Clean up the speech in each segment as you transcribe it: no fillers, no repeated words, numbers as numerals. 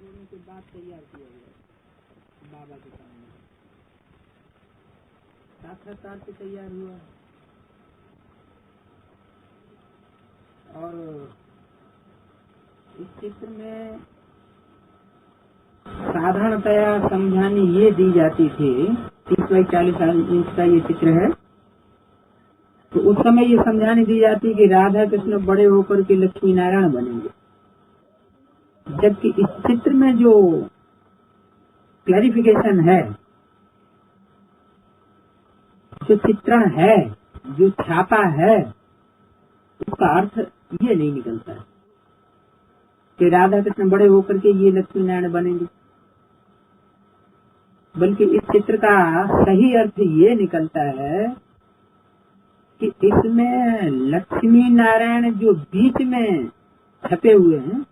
जोड़ने के बाद तैयार किया गया बाबा के सामने, साक्षात्कार से तैयार हुआ। और इस चित्र में साधारणतया समझानी ये दी जाती थी, 30x40 इंच का ये चित्र है, तो उस समय ये समझाने दी जाती कि राधा कृष्ण बड़े होकर के लक्ष्मी नारायण बनेंगे। जबकि इस चित्र में जो क्लैरिफिकेशन है, जो चित्रण है, जो छापा है, उसका अर्थ ये नहीं निकलता है कि राधा कृष्ण बड़े होकर के ये लक्ष्मी नारायण बनेंगे, बल्कि इस चित्र का सही अर्थ ये निकलता है कि इसमें लक्ष्मी नारायण जो बीच में छपे हुए हैं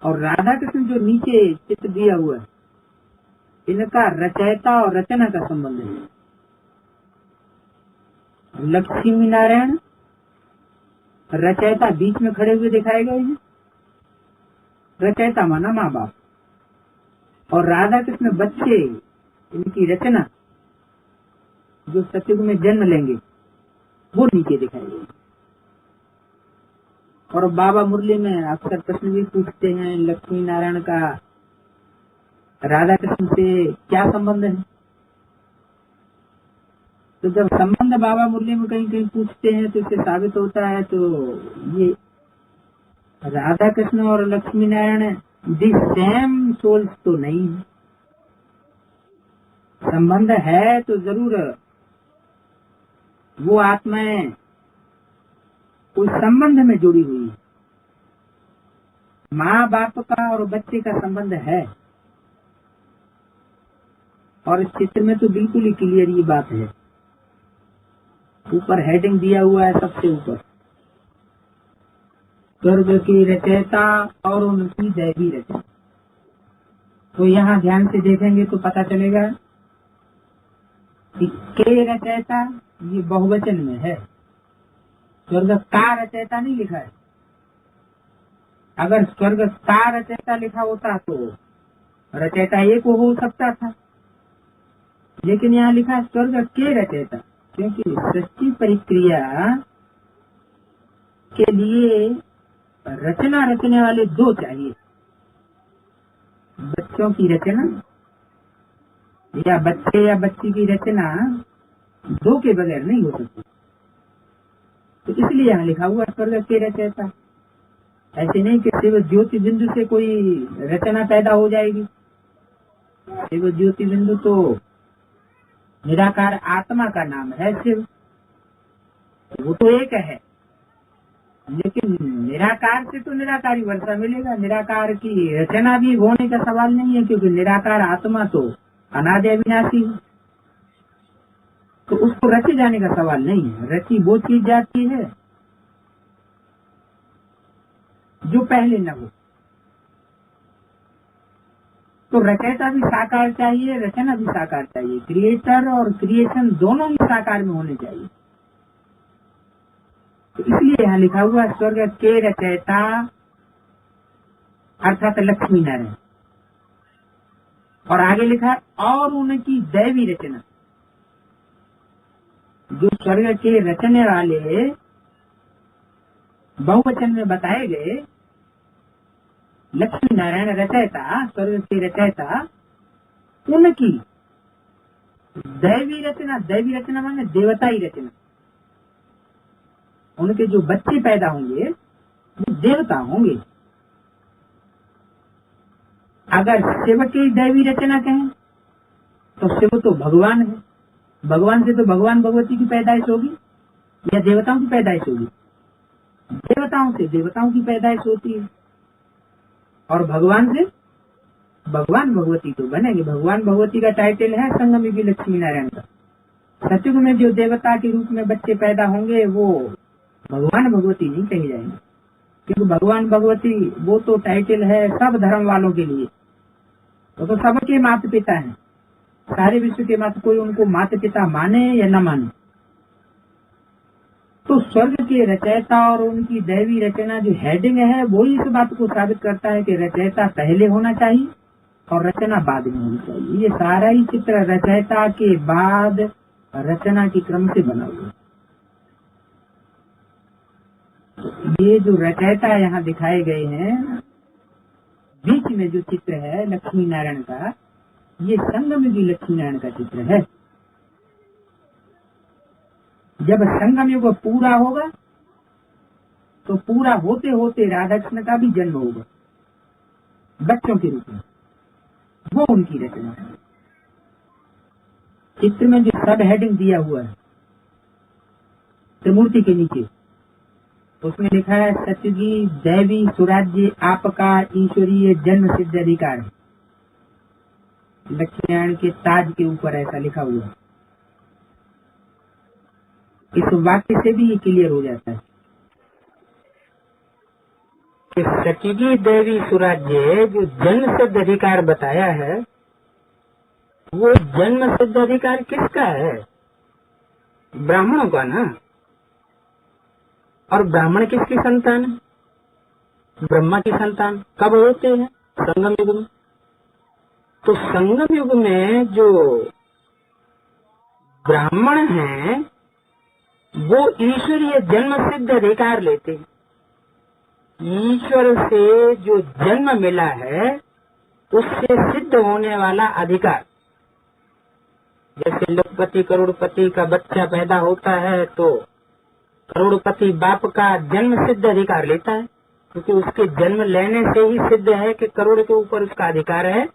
और राधा कृष्ण जो नीचे चित्र दिया हुआ है, इनका रचयिता और रचना का संबंध है। लक्ष्मी नारायण रचयिता बीच में खड़े हुए दिखाए गए हैं, रचयिता माना माँ बाप, और राधा कृष्ण बच्चे, इनकी रचना जो सतयुग में जन्म लेंगे वो नीचे दिखाई गई। और बाबा मुरली में अक्सर प्रश्न भी पूछते हैं, लक्ष्मी नारायण का राधा कृष्ण से क्या संबंध है। तो जब संबंध बाबा मुरली में कहीं कहीं पूछते हैं तो इससे साबित होता है, तो ये राधा कृष्ण और Lakshmi Narayan the same souls तो नहीं है। संबंध है तो जरूर वो आत्माएं उस संबंध में जुड़ी हुई है। माँ बाप का और बच्चे का संबंध है, और इस चित्र में तो बिल्कुल ही क्लियर ये बात है। ऊपर हेडिंग दिया हुआ है, सबसे ऊपर स्वर्ग की रचयिता और उनकी दैवी रचना। तो यहाँ ध्यान से देखेंगे तो पता चलेगा कि के रचयिता ये बहुवचन में है, स्वर्ग का रचयिता नहीं लिखा है। अगर स्वर्ग का रचयिता लिखा होता तो रचयिता एक हो सकता था, लेकिन यहाँ लिखा है स्वर्ग के रचयिता, क्योंकि सृष्टि परिक्रिया के लिए रचना रचने वाले दो चाहिए। बच्चों की रचना या बच्चे या बच्ची की रचना दो के बगैर नहीं हो सकती। तो इसलिए यहाँ लिखा हुआ स्वर्ग के रचयिता। ऐसे नहीं कि शिव ज्योति बिंदु से कोई रचना पैदा हो जाएगी। शिव ज्योति बिंदु तो निराकार आत्मा का नाम है शिव, वो तो एक है, लेकिन निराकार से तो निराकारी वर्षा मिलेगा। निराकार की रचना भी होने का सवाल नहीं है, क्योंकि निराकार आत्मा तो अनादि अविनाशी है, तो उसको रचे जाने का सवाल नहीं है। रची वो चीज जाती है जो पहले न हो। तो रचयिता भी साकार चाहिए, रचना भी साकार चाहिए। क्रिएटर और क्रिएशन दोनों ही साकार में होने चाहिए। तो इसलिए यहाँ लिखा हुआ स्वर्ग के रचयिता अर्थात लक्ष्मी नारायण, और आगे लिखा और उनकी दैवी रचना। जो स्वर्ग के रचने वाले बहुवचन में बताए गए लक्ष्मी नारायण रचयिता, स्वर्ग के रचयिता, उनकी दैवी रचना, दैवी रचना माने देवताई रचना। उनके जो बच्चे पैदा होंगे वो देवता होंगे। अगर शिव की दैवी रचना कहें तो शिव तो भगवान है, भगवान से तो भगवान भगवती की पैदाइश होगी या देवताओं की पैदाइश होगी। देवताओं से देवताओं की पैदाइश होती है, और भगवान से भगवान भगवती तो बनेंगे। भगवान भगवती का टाइटल है संगम युगी लक्ष्मी नारायण का। सतयुग में जो देवता के रूप में बच्चे पैदा होंगे वो भगवान भगवती नहीं कहे जाएंगे, क्योंकि भगवान भगवती वो तो टाइटल है सब धर्म वालों के लिए। तो सबके माता पिता हैं, सारे विश्व के माता, कोई उनको माता पिता माने या न माने। तो स्वर्ग के रचयिता और उनकी दैवी रचना जो हेडिंग है वो इस बात को साबित करता है कि रचयिता पहले होना चाहिए और रचना बाद में होनी चाहिए। ये सारा ही चित्र रचयिता के बाद रचना के क्रम से बना हुआ है। ये जो रचयिता यहाँ दिखाए गए हैं, बीच में जो चित्र है लक्ष्मी नारायण का, ये संगम की लक्ष्मी नारायण का चित्र है। जब संगम युग पूरा होगा तो पूरा होते होते राधा कृष्ण का भी जन्म होगा बच्चों के रूप में, वो उनकी रचना है। चित्र में जो सब हेडिंग दिया हुआ है त्रिमूर्ति के नीचे, उसमें लिखा है सत्यजी दैवी सुराज्य आपका ईश्वरीय जन्म सिद्ध अधिकार है। लक्ष्मी नारायण के ताज के ऊपर ऐसा लिखा हुआ है। इस वाक्य से भी ये क्लियर हो जाता है कि सत्यजी दैवी सुराज्य जो जन्म सिद्ध अधिकार बताया है, वो जन्म सिद्ध अधिकार किसका है? ब्राह्मणों का ना। और ब्राह्मण किसकी संतान है? ब्रह्मा की संतान। कब होते हैं? संगम युग में। तो संगम युग में जो ब्राह्मण हैं वो ईश्वरीय जन्म सिद्ध अधिकार लेते हैं। ईश्वर से जो जन्म मिला है उससे सिद्ध होने वाला अधिकार। जैसे लखपति करोड़पति का बच्चा पैदा होता है तो करोड़पति बाप का जन्म सिद्ध अधिकार लेता है, क्योंकि उसके जन्म लेने से ही सिद्ध है कि करोड़ के ऊपर उसका अधिकार है।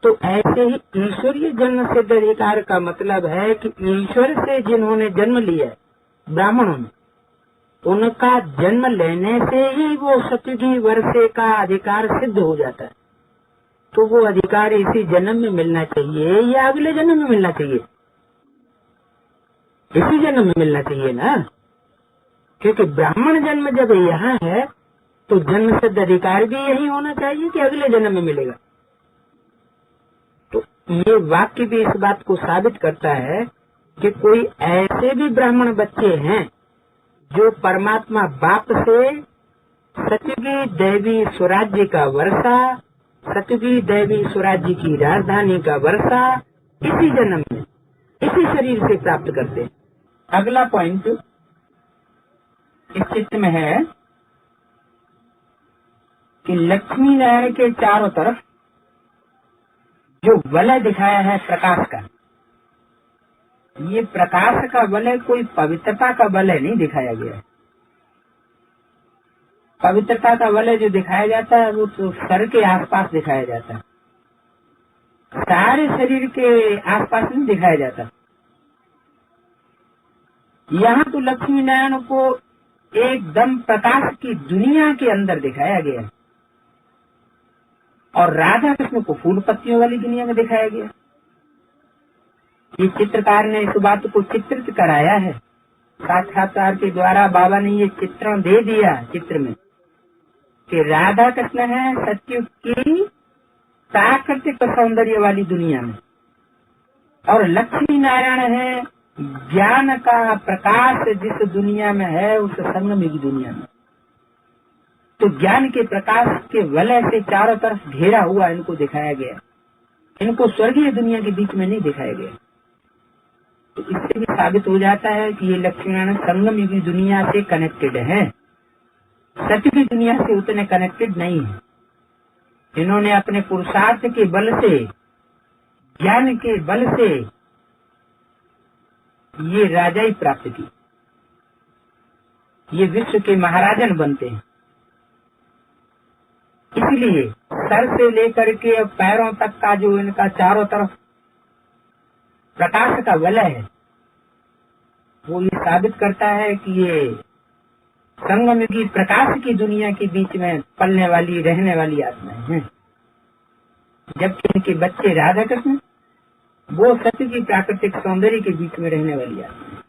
तो ऐसे ही ईश्वरीय जन्म सिद्ध अधिकार का मतलब है कि ईश्वर से जिन्होंने जन्म लिया ब्राह्मणों में, उनका जन्म लेने से ही वो सत्यजी वर्षे का अधिकार सिद्ध हो जाता है। तो वो अधिकार इसी जन्म में मिलना चाहिए या अगले जन्म में मिलना चाहिए? इसी जन्म में मिलना चाहिए ना, क्योंकि ब्राह्मण जन्म जब यहाँ है तो जन्म सिद्ध अधिकार भी यही होना चाहिए कि अगले जन्म में मिलेगा। तो ये वाक्य भी इस बात को साबित करता है कि कोई ऐसे भी ब्राह्मण बच्चे हैं जो परमात्मा बाप से सत्यगी दैवी स्वराज्य का वर्षा, सत्यगी दैवी स्वराज्य की राजधानी का वर्षा इसी जन्म में इसी शरीर से प्राप्त करते हैं। अगला पॉइंट इस चित्र में है कि लक्ष्मी नारायण के चारों तरफ जो वलय दिखाया है प्रकाश का, ये प्रकाश का वलय कोई पवित्रता का वलय नहीं दिखाया गया है। पवित्रता का वलय जो दिखाया जाता है वो तो सर के आसपास दिखाया जाता है, सारे शरीर के आसपास नहीं दिखाया जाता। यहाँ तो लक्ष्मी नारायण को एकदम प्रकाश की दुनिया के अंदर दिखाया गया है और राधा कृष्ण को फूल पत्तियों वाली दुनिया में दिखाया गया। ये चित्रकार ने इस बात को चित्रित कराया है, साक्षात्कार के द्वारा बाबा ने ये चित्रण दे दिया चित्र में कि राधा कृष्ण है सत्युग की प्राकृतिक सौंदर्य वाली दुनिया में और लक्ष्मी नारायण है ज्ञान का प्रकाश जिस दुनिया में है उस संगम की दुनिया में। तो ज्ञान के प्रकाश के वलय से चारों तरफ घेरा हुआ इनको दिखाया गया, इनको स्वर्गीय दुनिया के बीच में नहीं दिखाया गया। तो इससे भी साबित हो जाता है कि ये लक्ष्मी नारायण संगम युगी दुनिया से कनेक्टेड है, सत्य की दुनिया से उतने कनेक्टेड नहीं है। इन्होंने अपने पुरुषार्थ के बल से, ज्ञान के बल से ये राजाई प्राप्त की, ये विश्व के महाराजन बनते हैं। इसलिए सर से लेकर के पैरों तक का जो इनका चारों तरफ प्रकाश का वलय है वो ये साबित करता है कि ये संगम की प्रकाश की दुनिया के बीच में पलने वाली रहने वाली आत्माएं हैं, जबकि इनके बच्चे राधा कृष्ण वो सत्य की प्राकृतिक सौंदर्य के बीच में रहने वाली आत्मा।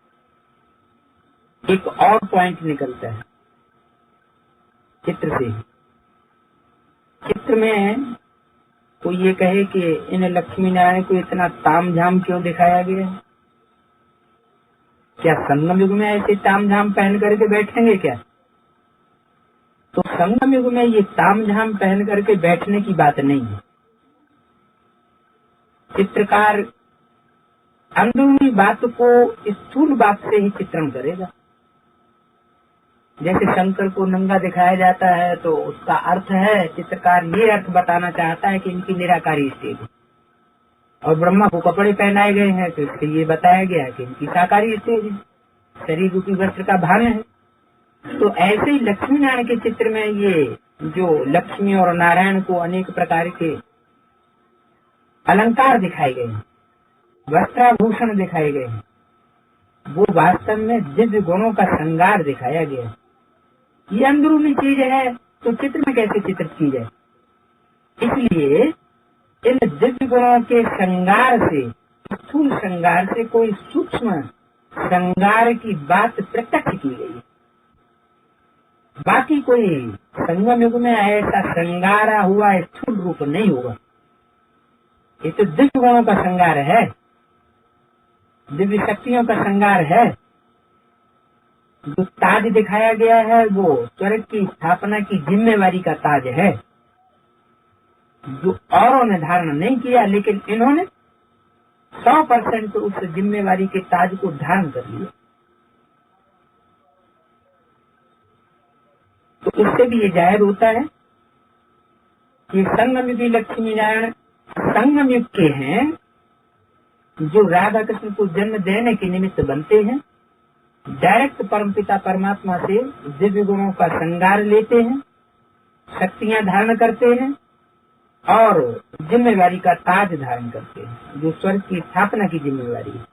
एक और पॉइंट निकलता है चित्र से। चित्र में तो ये कहे कि इन लक्ष्मी नारायण को इतना तामझाम क्यों दिखाया गया है, क्या संगम युग में ऐसे तामझाम पहन करके बैठेंगे क्या? तो संगम युग में ये तामझाम पहन करके बैठने की बात नहीं है। चित्रकार अंदरूनी बात को स्थूल बात से ही चित्रण करेगा। जैसे शंकर को नंगा दिखाया जाता है तो उसका अर्थ है, चित्रकार ये अर्थ बताना चाहता है कि इनकी निराकारी स्टेज है, और ब्रह्मा को कपड़े पहनाए गए हैं तो इससे ये बताया गया कि इनकी साकारी स्टेज है, शरीर रूपी वस्त्र का भान है। तो ऐसे ही लक्ष्मी नारायण के चित्र में ये जो लक्ष्मी और नारायण को अनेक प्रकार के अलंकार दिखाए गए हैं, वस्त्राभूषण दिखाए गए हैं, वो वास्तव में दिव्य गुणों का श्रृंगार दिखाया गया है। ये अंदरूनी चीज है तो चित्र में कैसे चित्रित की जाए? इसलिए इन दिव्य गुणों के श्रृंगार से, स्थूल श्रृंगार से कोई सूक्ष्म श्रृंगार की बात प्रत्यक्ष की गई है। बाकी कोई संगम युग में ऐसा श्रृंगारा हुआ स्थूल रूप नहीं होगा। ये तो दिव्य गुणों का श्रृंगार है, दिव्य शक्तियों का श्रृंगार है। जो ताज दिखाया गया है वो स्वर्ग की स्थापना की जिम्मेवारी का ताज है, जो औरों ने धारण नहीं किया, लेकिन इन्होंने 100% उस जिम्मेवारी के ताज को धारण कर लिया। तो उससे भी ये जाहिर होता है कि संगम युगी लक्ष्मी नारायण संगम युग के हैं, जो राधा कृष्ण को जन्म देने के निमित्त बनते हैं, डायरेक्ट परमपिता परमात्मा से दिव्य गुणों का श्रृंगार लेते हैं, शक्तियां धारण करते हैं और जिम्मेवारी का ताज धारण करते हैं, जो स्वर्ग की स्थापना की जिम्मेवारी है।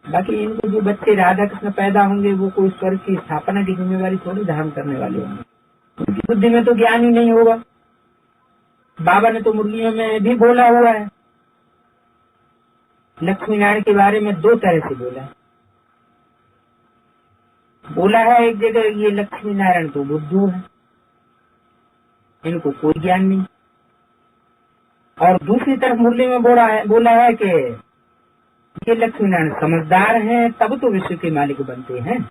बाकी इनके जो बच्चे राधा कृष्ण पैदा होंगे वो कोई स्वर्ग की स्थापना की जिम्मेवारी थोड़ी धारण करने वाले होंगे, उनकी बुद्धि में तो ज्ञान ही नहीं होगा। बाबा ने तो मुरलियों में भी बोला हुआ है, लक्ष्मी नारायण के बारे में 2 तरह से बोला है। बोला है एक जगह ये लक्ष्मी नारायण तो बुद्धू है, इनको कोई ज्ञान नहीं, और दूसरी तरफ मुरली में बोला है कि ये लक्ष्मी नारायण समझदार हैं, तब तो विश्व के मालिक बनते हैं।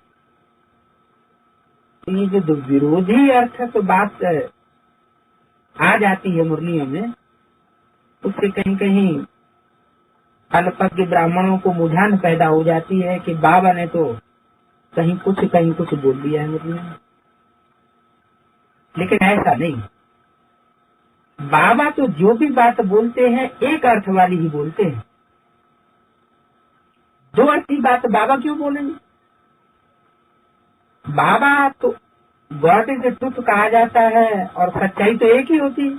तो ये जो विरोधी अर्थ तो बात आ जाती है मुरलियों में, उससे कहीं कहीं अल्पज्ञ ब्राह्मणों को मुझान पैदा हो जाती है कि बाबा ने तो कहीं कुछ बोल दिया है मुरलियों में। लेकिन ऐसा नहीं, बाबा तो जो भी बात बोलते हैं एक अर्थ वाली ही बोलते हैं। 2 अर्थी बात बाबा क्यों बोलेंगे? बाबा तो गॉड इज द ट्रुथ कहा जाता है और सच्चाई तो एक ही होती है।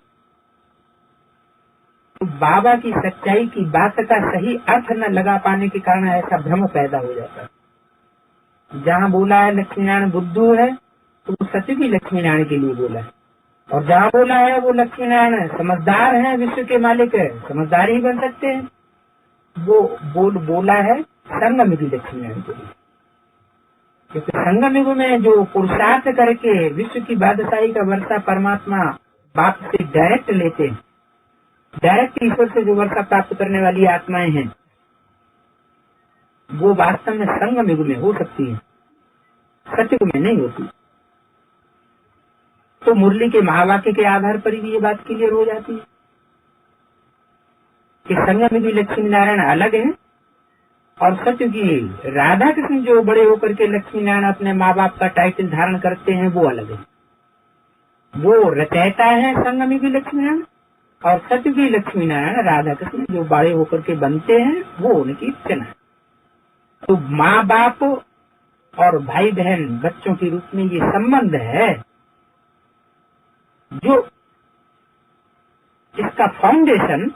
तो बाबा की सच्चाई की बात का सही अर्थ न लगा पाने के कारण ऐसा भ्रम पैदा हो जाता है। जहाँ बोला है लक्ष्मी नारायण बुद्धू है तो वो सत्य की लक्ष्मी नारायण के लिए बोला है, और जहाँ बोला है वो लक्ष्मी नारायण समझदार है, विश्व के मालिक है, समझदार ही बन सकते हैं, वो बोला है संगम युगी लक्ष्मी नारायण के लिए। क्योंकि संगम युग में जो पुरुषार्थ करके विश्व की बादशाही का वर्षा परमात्मा बाप से डायरेक्ट लेते हैं, डायरेक्ट ईश्वर से जो वर्षा प्राप्त करने वाली आत्माएं हैं, वो वास्तव में संगम युग में हो सकती है, सतयुग में नहीं होती। तो मुरली के महावाक्य के आधार पर भी ये बात क्लियर हो जाती है कि संगम युगी लक्ष्मी नारायण अलग है, और सतयुगी राधा कृष्ण जो बड़े होकर के लक्ष्मी नारायण अपने माँ बाप का टाइटल धारण करते हैं वो अलग है। वो रचयिता है संगम युगी लक्ष्मी नारायण, और सतयुगी लक्ष्मी नारायण राधा कृष्ण जो बड़े होकर के बनते हैं वो उनकी रचना है। तो माँ बाप और भाई बहन बच्चों के रूप में ये संबंध है, जो इसका फाउंडेशन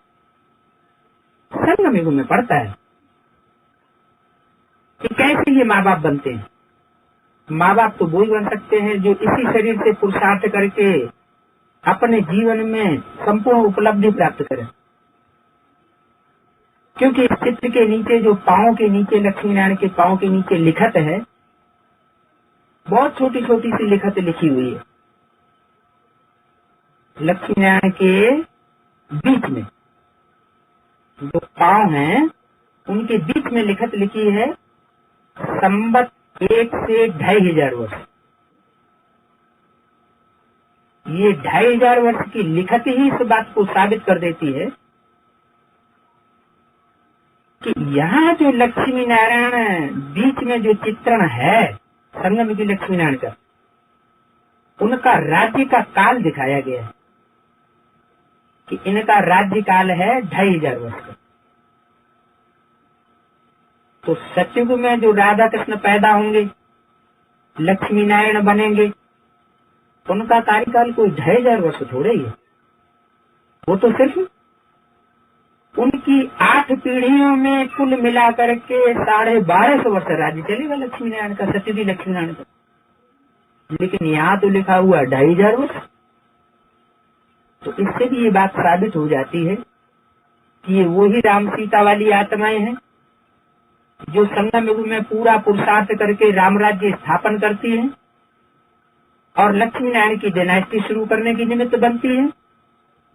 संगम युग में पड़ता है कि कैसे ये माँ बाप बनते हैं। माँ बाप तो वो ही बन सकते हैं जो इसी शरीर से पुरुषार्थ करके अपने जीवन में संपूर्ण उपलब्धि प्राप्त करें। क्योंकि इस चित्र के नीचे जो पांव के नीचे लक्ष्मी नारायण के पांव के नीचे लिखत है, बहुत छोटी छोटी सी लिखत लिखी हुई है। लक्ष्मी नारायण के बीच में जो पांव हैं उनके बीच में लिखत लिखी है संबत 1 से 2500 वर्ष। ये 2500 वर्ष की लिखत ही इस बात को साबित कर देती है कि यहाँ जो लक्ष्मी नारायण बीच में जो चित्रण है संगम की लक्ष्मी नारायण का, उनका राज्य का काल दिखाया गया है कि इनका राज्य काल है 2500 वर्ष का। तो सतयुग में जो राधा कृष्ण पैदा होंगे, लक्ष्मी नारायण बनेंगे, उनका कार्यकाल कोई 2500 वर्ष थोड़े ही है। वो तो सिर्फ उनकी 8 पीढ़ियों में कुल मिलाकर के 1250 वर्ष राज्य चलेगा लक्ष्मी नारायण का, सत्यजी लक्ष्मी नारायण का। लेकिन यहाँ तो लिखा हुआ 2500 वर्ष। तो इससे भी ये बात साबित हो जाती है कि ये वही राम सीता वाली आत्माएं हैं जो संगम युग में पूरा पुरुषार्थ करके राम राज्य स्थापन करती हैं और लक्ष्मी नारायण की डायनेस्टी शुरू करने की निमित्त बनती है।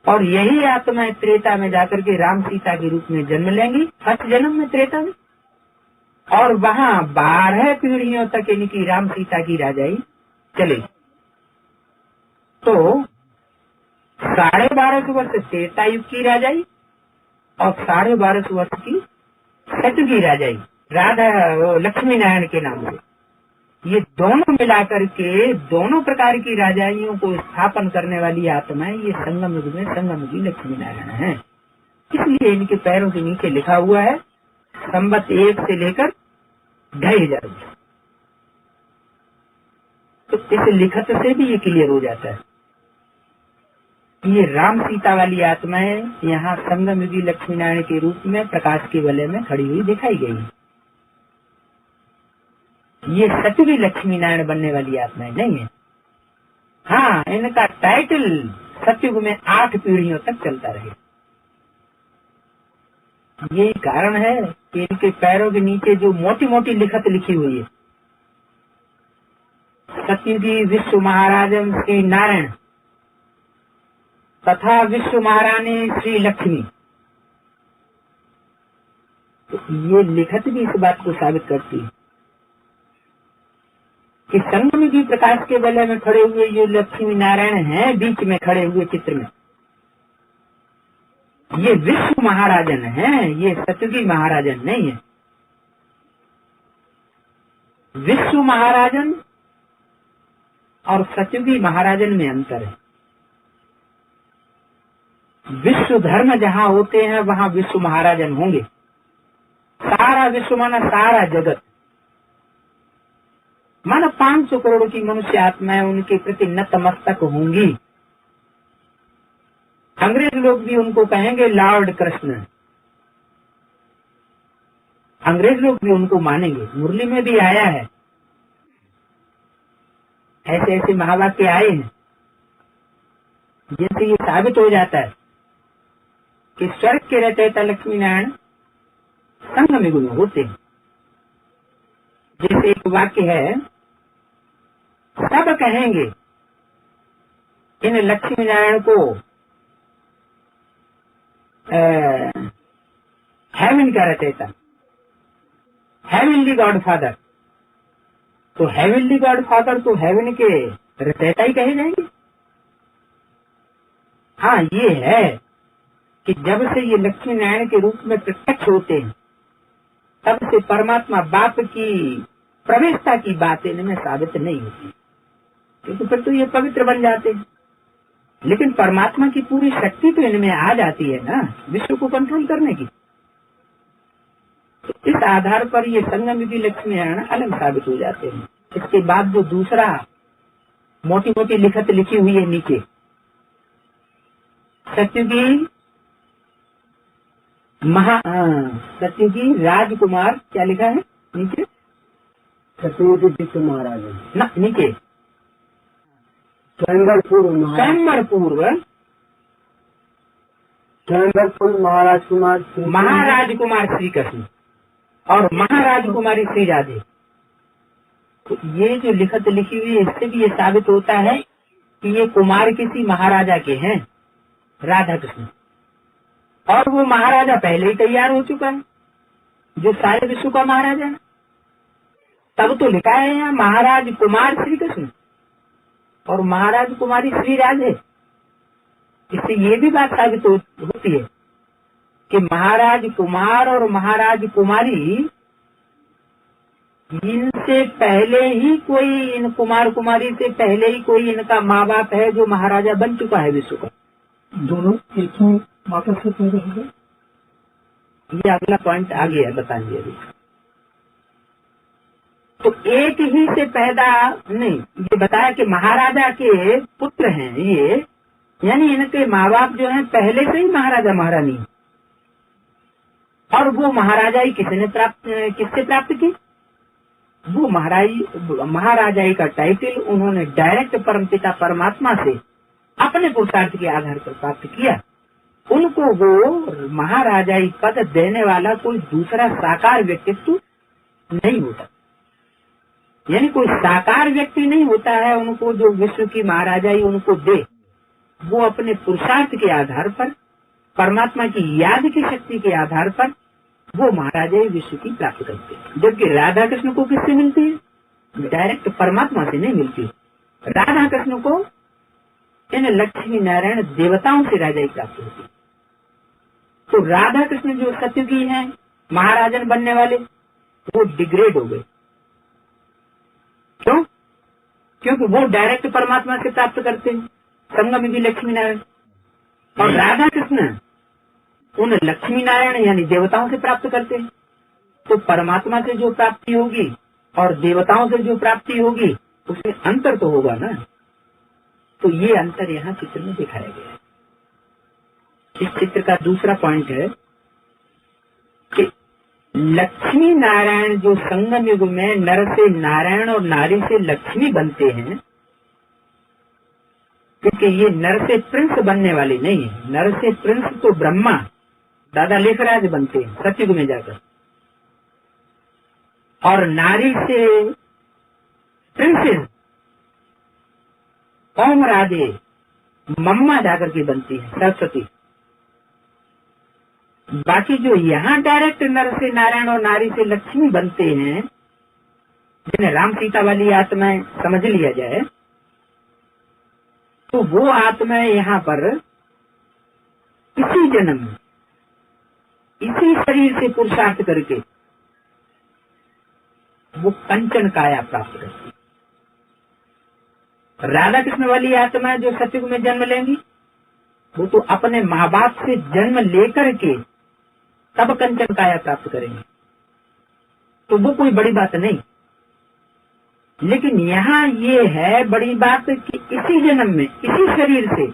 और यही आत्माएं त्रेता में जाकर के राम सीता के रूप में जन्म लेंगी, फर्स्ट जन्म में त्रेता में, और वहाँ 12 पीढ़ियों तक इनकी राम सीता की राजाई चलेगी। तो 1250 वर्ष त्रेता युग की राजाई और 1250 वर्ष की सतयुग की राजाई राधा लक्ष्मी नारायण के नाम से। ये दोनों मिलाकर के दोनों प्रकार की राजाइयों को स्थापन करने वाली आत्माएं ये संगम युग में संगम की लक्ष्मी नारायण है। इसलिए इनके पैरों के नीचे लिखा हुआ है संबत 1 से लेकर 2500। तो इस लिखत से भी ये क्लियर हो जाता है कि ये राम सीता वाली आत्माएं यहाँ संगम युगी लक्ष्मी नारायण के रूप में प्रकाश के वलय में खड़ी हुई दिखाई गई है। ये सतयुगी लक्ष्मी नारायण बनने वाली आत्माएं नहीं है। हाँ, इनका टाइटल सतयुग में 8 पीढ़ियों तक चलता रहे। ये कारण है कि इनके पैरों के नीचे जो मोटी मोटी लिखत लिखी हुई है, सतयुगी विश्व महाराजन श्री नारायण तथा विश्व महारानी श्री लक्ष्मी। तो ये लिखत भी इस बात को साबित करती है कि संगम की प्रकाश के वलय में खड़े हुए जो लक्ष्मी नारायण हैं बीच में खड़े हुए चित्र में, ये विश्व महाराजन हैं, ये सतयुगी महाराजन नहीं है। विश्व महाराजन और सतयुगी महाराजन में अंतर है। विश्व धर्म जहाँ होते हैं वहाँ विश्व महाराजन होंगे। सारा विश्व माना सारा जगत, माना 500 करोड़ की मनुष्य आत्माएं उनके प्रति नतमस्तक होंगी। अंग्रेज लोग भी उनको कहेंगे लॉर्ड कृष्ण, अंग्रेज लोग भी उनको मानेंगे। मुरली में भी आया है, ऐसे ऐसे महावाक्य आए हैं जिनसे ये साबित हो जाता है कि स्वर्ग के रचयिता लक्ष्मी नारायण संगम युग में होते हैं। जैसे एक वाक्य है, सब कहेंगे इन लक्ष्मी नारायण को हेवन का रचयिता, हेवनली गॉड फादर। तो हेवनली गॉड फादर तो हेवन के रचयिता ही कहे जाएंगे। हाँ, ये है कि जब से ये लक्ष्मी नारायण के रूप में प्रत्यक्ष होते हैं तब से परमात्मा बाप की प्रवेशता की बात इनमें साबित नहीं होती, क्योंकि फिर तो ये पवित्र बन जाते हैं। लेकिन परमात्मा की पूरी शक्ति तो इनमें आ जाती है ना, विश्व को कंट्रोल करने की। तो इस आधार पर ये संगम युगी लक्ष्मी नारायण अलग साबित हो जाते हैं। इसके बाद जो दूसरा मोटी मोटी लिखत लिखी हुई है नीचे, सतयुगी सतयुगी राजकुमार, क्या लिखा है नीचे? सतयुगी विश्व महाराज ना, नीचे स्वयंवर पूर्व महाराज कुमार श्री कृष्ण और महाराजकुमारी श्री राधे। तो ये जो लिखत लिखी हुई है इससे भी ये साबित होता है कि ये कुमार किसी महाराजा के हैं, राधा कृष्ण। और वो महाराजा पहले ही तैयार हो चुका है, जो सारे विश्व का महाराजा है। तब तो लिखा है यहाँ महाराज कुमार श्री कृष्ण और महाराज कुमारी श्री राज है। इससे ये भी बात साबित होती है कि महाराज कुमार और महाराज कुमारी इनसे पहले ही कोई, इन कुमार कुमारी से पहले ही कोई इनका माँ बाप है जो महाराजा बन चुका है विश्व का। दोनों एक ही माता से पैदा हो गए। ये अगला पॉइंट आगे है, बताएंगे अभी। तो एक ही से पैदा नहीं, ये बताया कि महाराजा के पुत्र हैं ये, यानी इनके माँ बाप जो हैं पहले से ही महाराजा महारानी। और वो महाराजाई किससे प्राप्त की? वो महाराजाई का टाइटल उन्होंने डायरेक्ट परमपिता परमात्मा से अपने पुरुषार्थ के आधार पर प्राप्त किया। उनको वो महाराजाई पद देने वाला कोई दूसरा साकार व्यक्तित्व नहीं होता, यानी कोई साकार व्यक्ति नहीं होता है उनको जो विश्व की महाराजाई उनको दे। वो अपने पुरुषार्थ के आधार पर, परमात्मा की याद की शक्ति के आधार पर वो महाराजाई विश्व की प्राप्त करते हैं। जबकि राधा कृष्ण को किससे मिलती है? डायरेक्ट परमात्मा से नहीं मिलती। राधा कृष्ण को इन लक्ष्मी नारायण देवताओं से राजाई प्राप्त होती है। तो राधा कृष्ण जो सत्यकी हैं, महाराजन बनने वाले, वो डिग्रेड हो गए। क्यों? क्योंकि वो डायरेक्ट परमात्मा से प्राप्त करते हैं, संगम भी लक्ष्मी नारायण। और राधा कृष्ण उन लक्ष्मी नारायण यानी देवताओं से प्राप्त करते हैं। तो परमात्मा से जो प्राप्ति होगी और देवताओं से जो प्राप्ति होगी उसमें अंतर तो होगा ना। तो ये अंतर यहाँ चित्र में दिखाया गया है। इस चित्र का दूसरा पॉइंट है कि लक्ष्मी नारायण जो संगम युग में नर से नारायण और नारी से लक्ष्मी बनते हैं, क्योंकि ये नर से प्रिंस बनने वाले नहीं है। नर से प्रिंस तो ब्रह्मा दादा लेखराज बनते हैं सतयुग में जाकर, और नारी से प्रिंसेस ओम राधे मम्मा जाकर के बनती है सरस्वती। बाकी जो यहाँ डायरेक्ट नर से नारायण और नारी से लक्ष्मी बनते हैं, जिन्हें राम सीता वाली आत्माएं समझ लिया जाए, तो वो आत्माएं यहाँ पर इसी जन्म में इसी शरीर से पुरुषार्थ करके वो कंचन काया प्राप्त करती। राधा कृष्ण वाली आत्माएं जो सतयुग में जन्म लेंगी, वो तो अपने माँ बाप से जन्म लेकर के तब कंचन काया प्राप्त करेंगे। तो वो कोई बड़ी बात नहीं। लेकिन यहाँ ये है बड़ी बात कि इसी जन्म में इसी शरीर से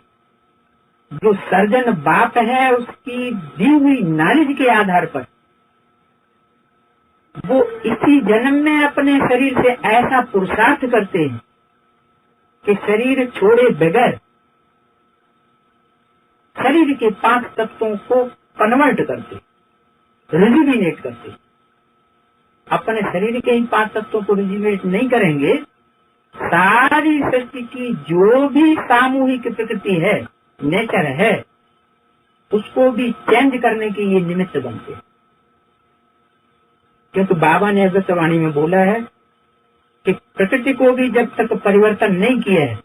जो सर्जन बाप है उसकी दी हुई नॉलेज के आधार पर वो इसी जन्म में अपने शरीर से ऐसा पुरुषार्थ करते हैं कि शरीर छोड़े बगैर शरीर के 5 तत्वों को कन्वर्ट करते, रिजुविनेट करते। अपने शरीर के इन 5 तत्वों को रिजुविनेट नहीं करेंगे, सारी सृष्टि की जो भी सामूहिक प्रकृति है, नेचर है, उसको भी चेंज करने के ये निमित्त बनते। क्योंकि बाबा ने अगस्त्यवाणी में बोला है कि प्रकृति को भी जब तक परिवर्तन नहीं किया है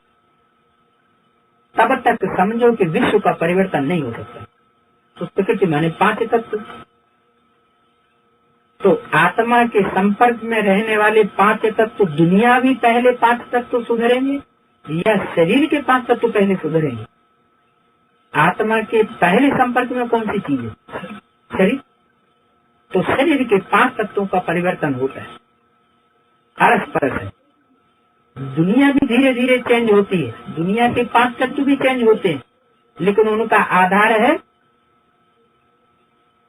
तब तक समझो कि विश्व का परिवर्तन नहीं हो सकता। तो प्रकृति माने 5 तत्व। तो आत्मा के संपर्क में रहने वाले 5 तत्व, दुनिया भी पहले 5 तत्व सुधरेंगे या शरीर के 5 तत्व पहले सुधरेंगे? आत्मा के पहले संपर्क में कौन सी चीज है? शरीर। तो शरीर के 5 तत्वों का परिवर्तन होता है, अरस परस है। दुनिया भी धीरे धीरे चेंज होती है, दुनिया के 5 तत्व भी चेंज होते हैं, लेकिन उनका आधार है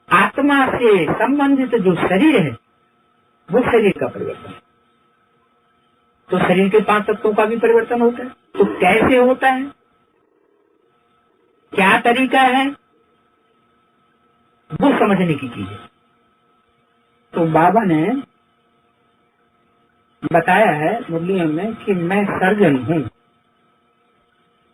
आत्मा से संबंधित जो शरीर है, वो शरीर का परिवर्तन। तो शरीर के 5 तत्वों का भी परिवर्तन होता है। तो कैसे होता है, क्या तरीका है, वो समझने की चीज है। तो बाबा ने बताया है मुरलियों में कि मैं सर्जन हूँ।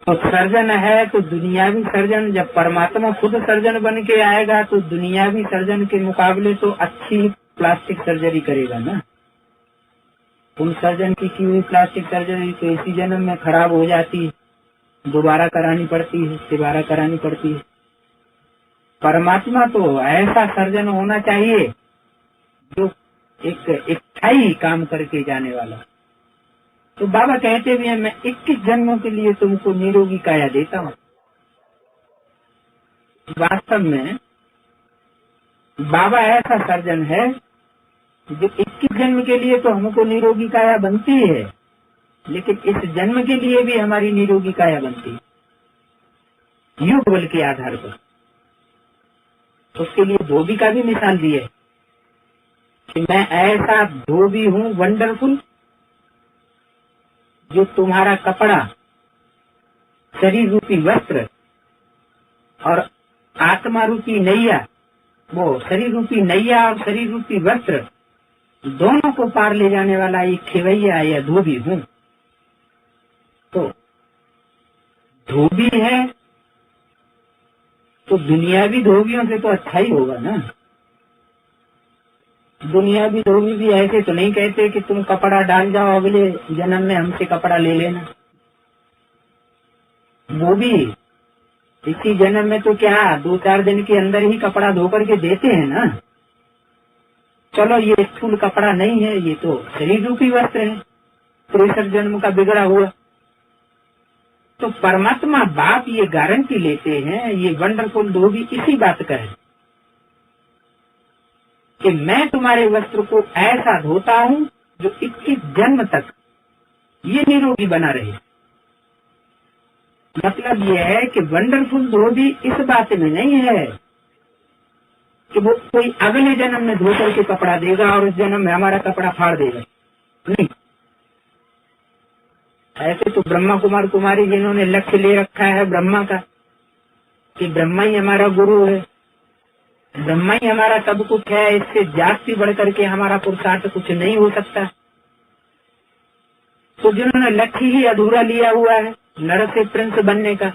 तो सर्जन है तो दुनियावी सर्जन, जब परमात्मा खुद सर्जन बन के आएगा तो दुनियावी सर्जन के मुकाबले तो अच्छी प्लास्टिक सर्जरी करेगा ना। उन सर्जन की हुई प्लास्टिक सर्जरी तो इसी जन्म में खराब हो जाती है, दोबारा करानी पड़ती है, दोबारा करानी पड़ती है। परमात्मा तो ऐसा सर्जन होना चाहिए जो एक स्थायी काम करके जाने वाला। तो बाबा कहते भी हैं, मैं 21 जन्मों के लिए तुमको निरोगी काया देता हूँ। वास्तव में बाबा ऐसा सर्जन है जो 21 जन्म के लिए तो हमको निरोगी काया बनती है, लेकिन इस जन्म के लिए भी हमारी निरोगी काया बनती है योग बल के आधार पर। उसके लिए धोबी का भी मिसाल दी है कि मैं ऐसा धोबी हूँ वंडरफुल, जो तुम्हारा कपड़ा, शरीर रूपी वस्त्र और आत्मा रूपी नैया, वो शरीर रूपी नैया और शरीर रूपी वस्त्र दोनों को पार ले जाने वाला एक खेवैया या धोबी हूँ। तो धोबी है तो दुनियावी धोबियों से तो अच्छा ही होगा ना। दुनियावी धोबी भी ऐसे तो नहीं कहते कि तुम कपड़ा डाल जाओ, अगले जन्म में हमसे कपड़ा ले लेना। वो भी इसी जन्म में तो क्या 2-4 दिन के अंदर ही कपड़ा धो करके देते हैं ना। चलो ये स्थूल कपड़ा नहीं है, ये तो शरीर रूपी वस्त्र है, 63 जन्म का बिगड़ा हुआ। तो परमात्मा बाप ये गारंटी लेते हैं, ये वंडरफुल धोबी इसी बात का है कि मैं तुम्हारे वस्त्र को ऐसा धोता हूँ जो 21 जन्म तक ये निरोगी बना रहे। मतलब ये है कि वंडरफुल धोबी इस बात में नहीं है कि वो कोई अगले जन्म में धो करके कपड़ा देगा और उस जन्म में हमारा कपड़ा फाड़ देगा, नहीं। ऐसे तो ब्रह्मा कुमार कुमारी जिन्होंने लक्ष्य ले रखा है ब्रह्मा का कि ब्रह्मा ही हमारा गुरु है, ब्रह्मा ही हमारा सब कुछ है, इससे जाति बढ़ करके हमारा पुरुषार्थ कुछ नहीं हो सकता। तो जिन्होंने लक्ष्य ही अधूरा लिया हुआ है नर से प्रिंस बनने का,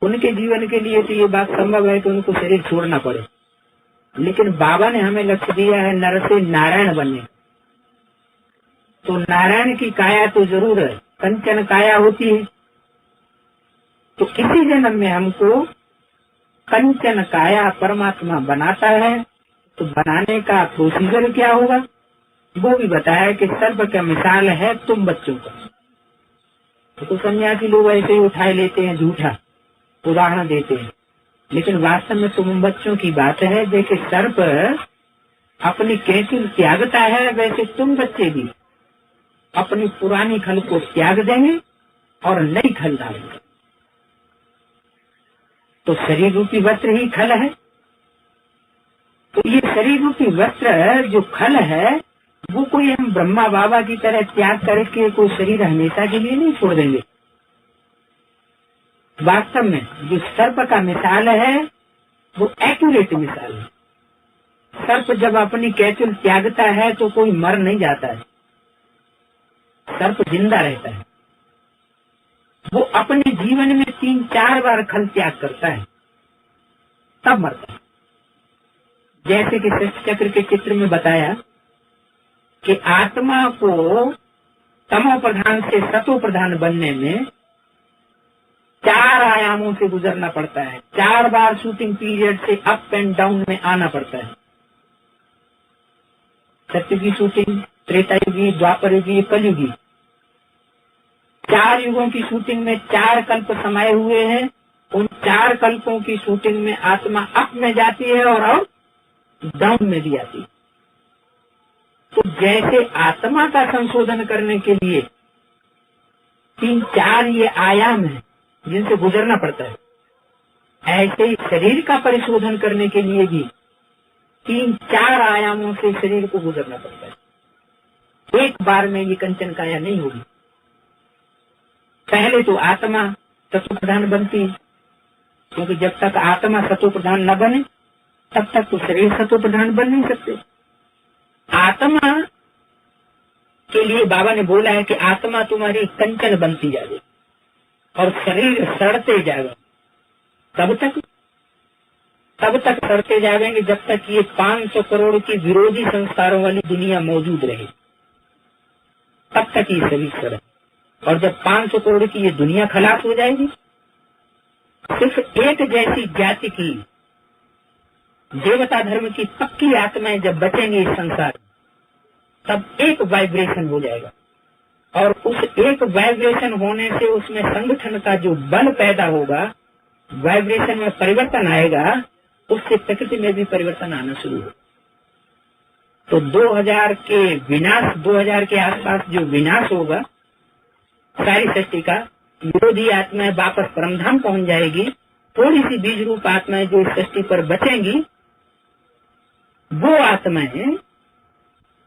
उनके जीवन के लिए तो ये बात संभव है कि उनको शरीर छोड़ना पड़े। लेकिन बाबा ने हमें लक्ष्य दिया है नर से नारायण बनने। तो नारायण की काया तो जरूर है, कंचन काया होती है। तो इसी जन्म में हमको कंचन काया परमात्मा बनाता है। तो बनाने का प्रोसीजर क्या होगा वो भी बताया कि सर्प का मिसाल है तुम बच्चों का। तो सन्यासी लोग ऐसे ही उठाए लेते हैं, झूठा उदाहरण देते हैं, लेकिन वास्तव में तुम बच्चों की बात है। देखिए सर्प अपनी कैंचुल त्यागता है, वैसे तुम बच्चे भी अपनी पुरानी खल को त्याग देंगे और नई खल डालेंगे। तो शरीर रूपी वस्त्र ही खल है। तो ये शरीर रूपी वस्त्र जो खल है वो कोई हम ब्रह्मा बाबा की तरह त्याग करके कोई शरीर हमेशा के लिए नहीं छोड़ देंगे। वास्तव में जो सर्प का मिसाल है वो एक्यूरेट मिसाल है। सर्प जब अपनी कैचुल त्यागता है तो कोई मर नहीं जाता है, सर्प जिंदा रहता है। वो अपने जीवन में 3-4 बार खल त्याग करता है तब मरता है। जैसे कि सृष्टि चक्र के चित्र में बताया कि आत्मा को तमो प्रधान से सतो प्रधान बनने में 4 आयामों से गुजरना पड़ता है। 4 बार शूटिंग पीरियड से अप एंड डाउन में आना पड़ता है। सत्य की शूटिंग, त्रेता युगी, द्वापर युगी, कलयुगी, 4 युगों की शूटिंग में 4 कल्प समाये हुए हैं। उन 4 कल्पों की शूटिंग में आत्मा अप में जाती है और डाउन में भी आती है। तो जैसे आत्मा का संशोधन करने के लिए 3-4 ये आयाम है जिनसे गुजरना पड़ता है, ऐसे ही शरीर का परिशोधन करने के लिए भी 3-4 आयामों से शरीर को गुजरना पड़ता है। एक बार में ये कंचन काया नहीं होगी। पहले तो आत्मा सतो प्रधान बनती है, क्योंकि जब तक आत्मा सतो प्रधान न बने तब तक तो शरीर सतो प्रधान बन नहीं सकते। आत्मा के लिए बाबा ने बोला है कि आत्मा तुम्हारी कंचन बनती जाएगी और शरीर सड़ते जाएगा। तब तक सड़ते जाएंगे जब तक ये 500 करोड़ की विरोधी संस्कारों वाली दुनिया मौजूद रहे। तब तक ये सभी सरल। और जब 500 करोड़ की ये दुनिया खलास हो जाएगी, सिर्फ एक जैसी जाति की देवता धर्म की पक्की आत्माएं जब बचेंगी इस संसार में, तब एक वाइब्रेशन हो जाएगा। और उस एक वाइब्रेशन होने से उसमें संगठन का जो बल पैदा होगा, वाइब्रेशन में परिवर्तन आएगा, उससे प्रकृति में भी परिवर्तन आना शुरू हो। तो 2000 के विनाश, 2000 के आसपास जो विनाश होगा सारी सृष्टि का, विरोधी आत्माएं वापस परमधाम पहुंच जाएगी। थोड़ी सी बीज रूप आत्माएं जो इस सृष्टि पर बचेंगी, वो आत्माएं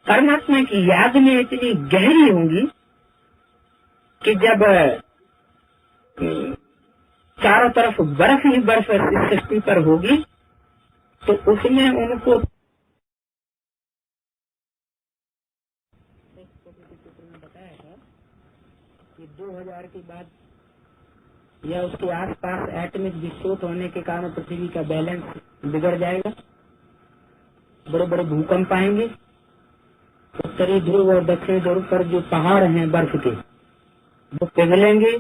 परमात्मा की याद में इतनी गहरी होंगी कि जब चारों तरफ बर्फ ही बर्फ इस सृष्टि पर होगी, तो उसमें उनको बताया था कि 2000 के बाद या उसके आसपास एटमिक विस्फोट होने के कारण पृथ्वी का बैलेंस बिगड़ जाएगा। बड़े बड़े भूकंप आएंगे। उत्तरी ध्रुव और दक्षिणी ध्रुव पर जो पहाड़ हैं बर्फ के, वो पिघलेंगे।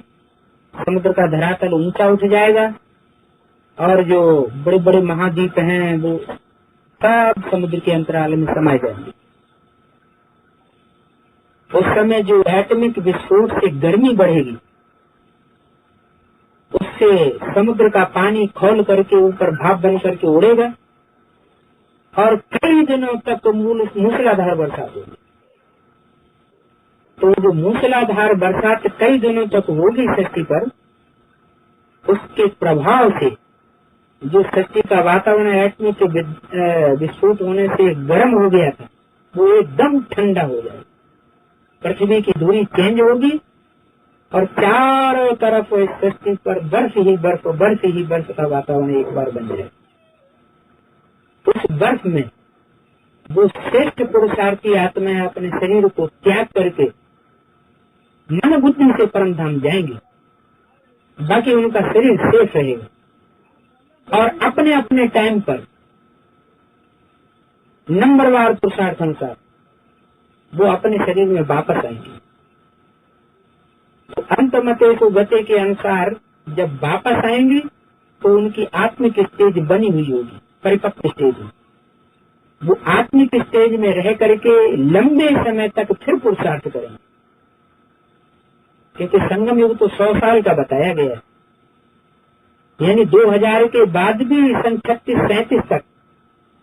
समुद्र का धरातल ऊंचा उठ जाएगा और जो बड़े बड़े महाद्वीप हैं वो सब समुद्र के अंतराल में समाये जाएंगे। उस समय जो एटमिक विस्फोट से गर्मी बढ़ेगी, उससे समुद्र का पानी खौल करके ऊपर भाप बन करके उड़ेगा और कई दिनों तक मूसलाधार बरसात होगी। तो जो मूसलाधार बरसात कई दिनों तक होगी सृष्टि पर, उसके प्रभाव से जो सृष्टि का वातावरण एटमिक विस्फोट होने से गर्म हो गया था, वो एकदम ठंडा हो जाएगा। पृथ्वी की दूरी चेंज होगी और चारों तरफ इस सृष्टि पर बर्फ ही बर्फ का वातावरण एक बार बन जाएगा। उस बर्फ में वो श्रेष्ठ पुरुषार्थी आत्माएं अपने शरीर को त्याग करके मन बुद्धि से परमधाम जाएंगे। बाकी उनका शरीर सेफ रहेगा और अपने अपने टाइम पर नंबरवार पुरुषार्थ अनुसार वो अपने शरीर में वापस आएंगे। तो अंत मते को गते के अनुसार जब वापस आएंगे तो उनकी आत्मिक स्टेज बनी हुई होगी, परिपक्व स्टेज। वो आत्मिक स्टेज में रह करके लंबे समय तक फिर पुरुषार्थ करेंगे, क्योंकि संगम युग तो 100 साल का बताया गया है। यानी 2000 के बाद भी सन 36-37 तक,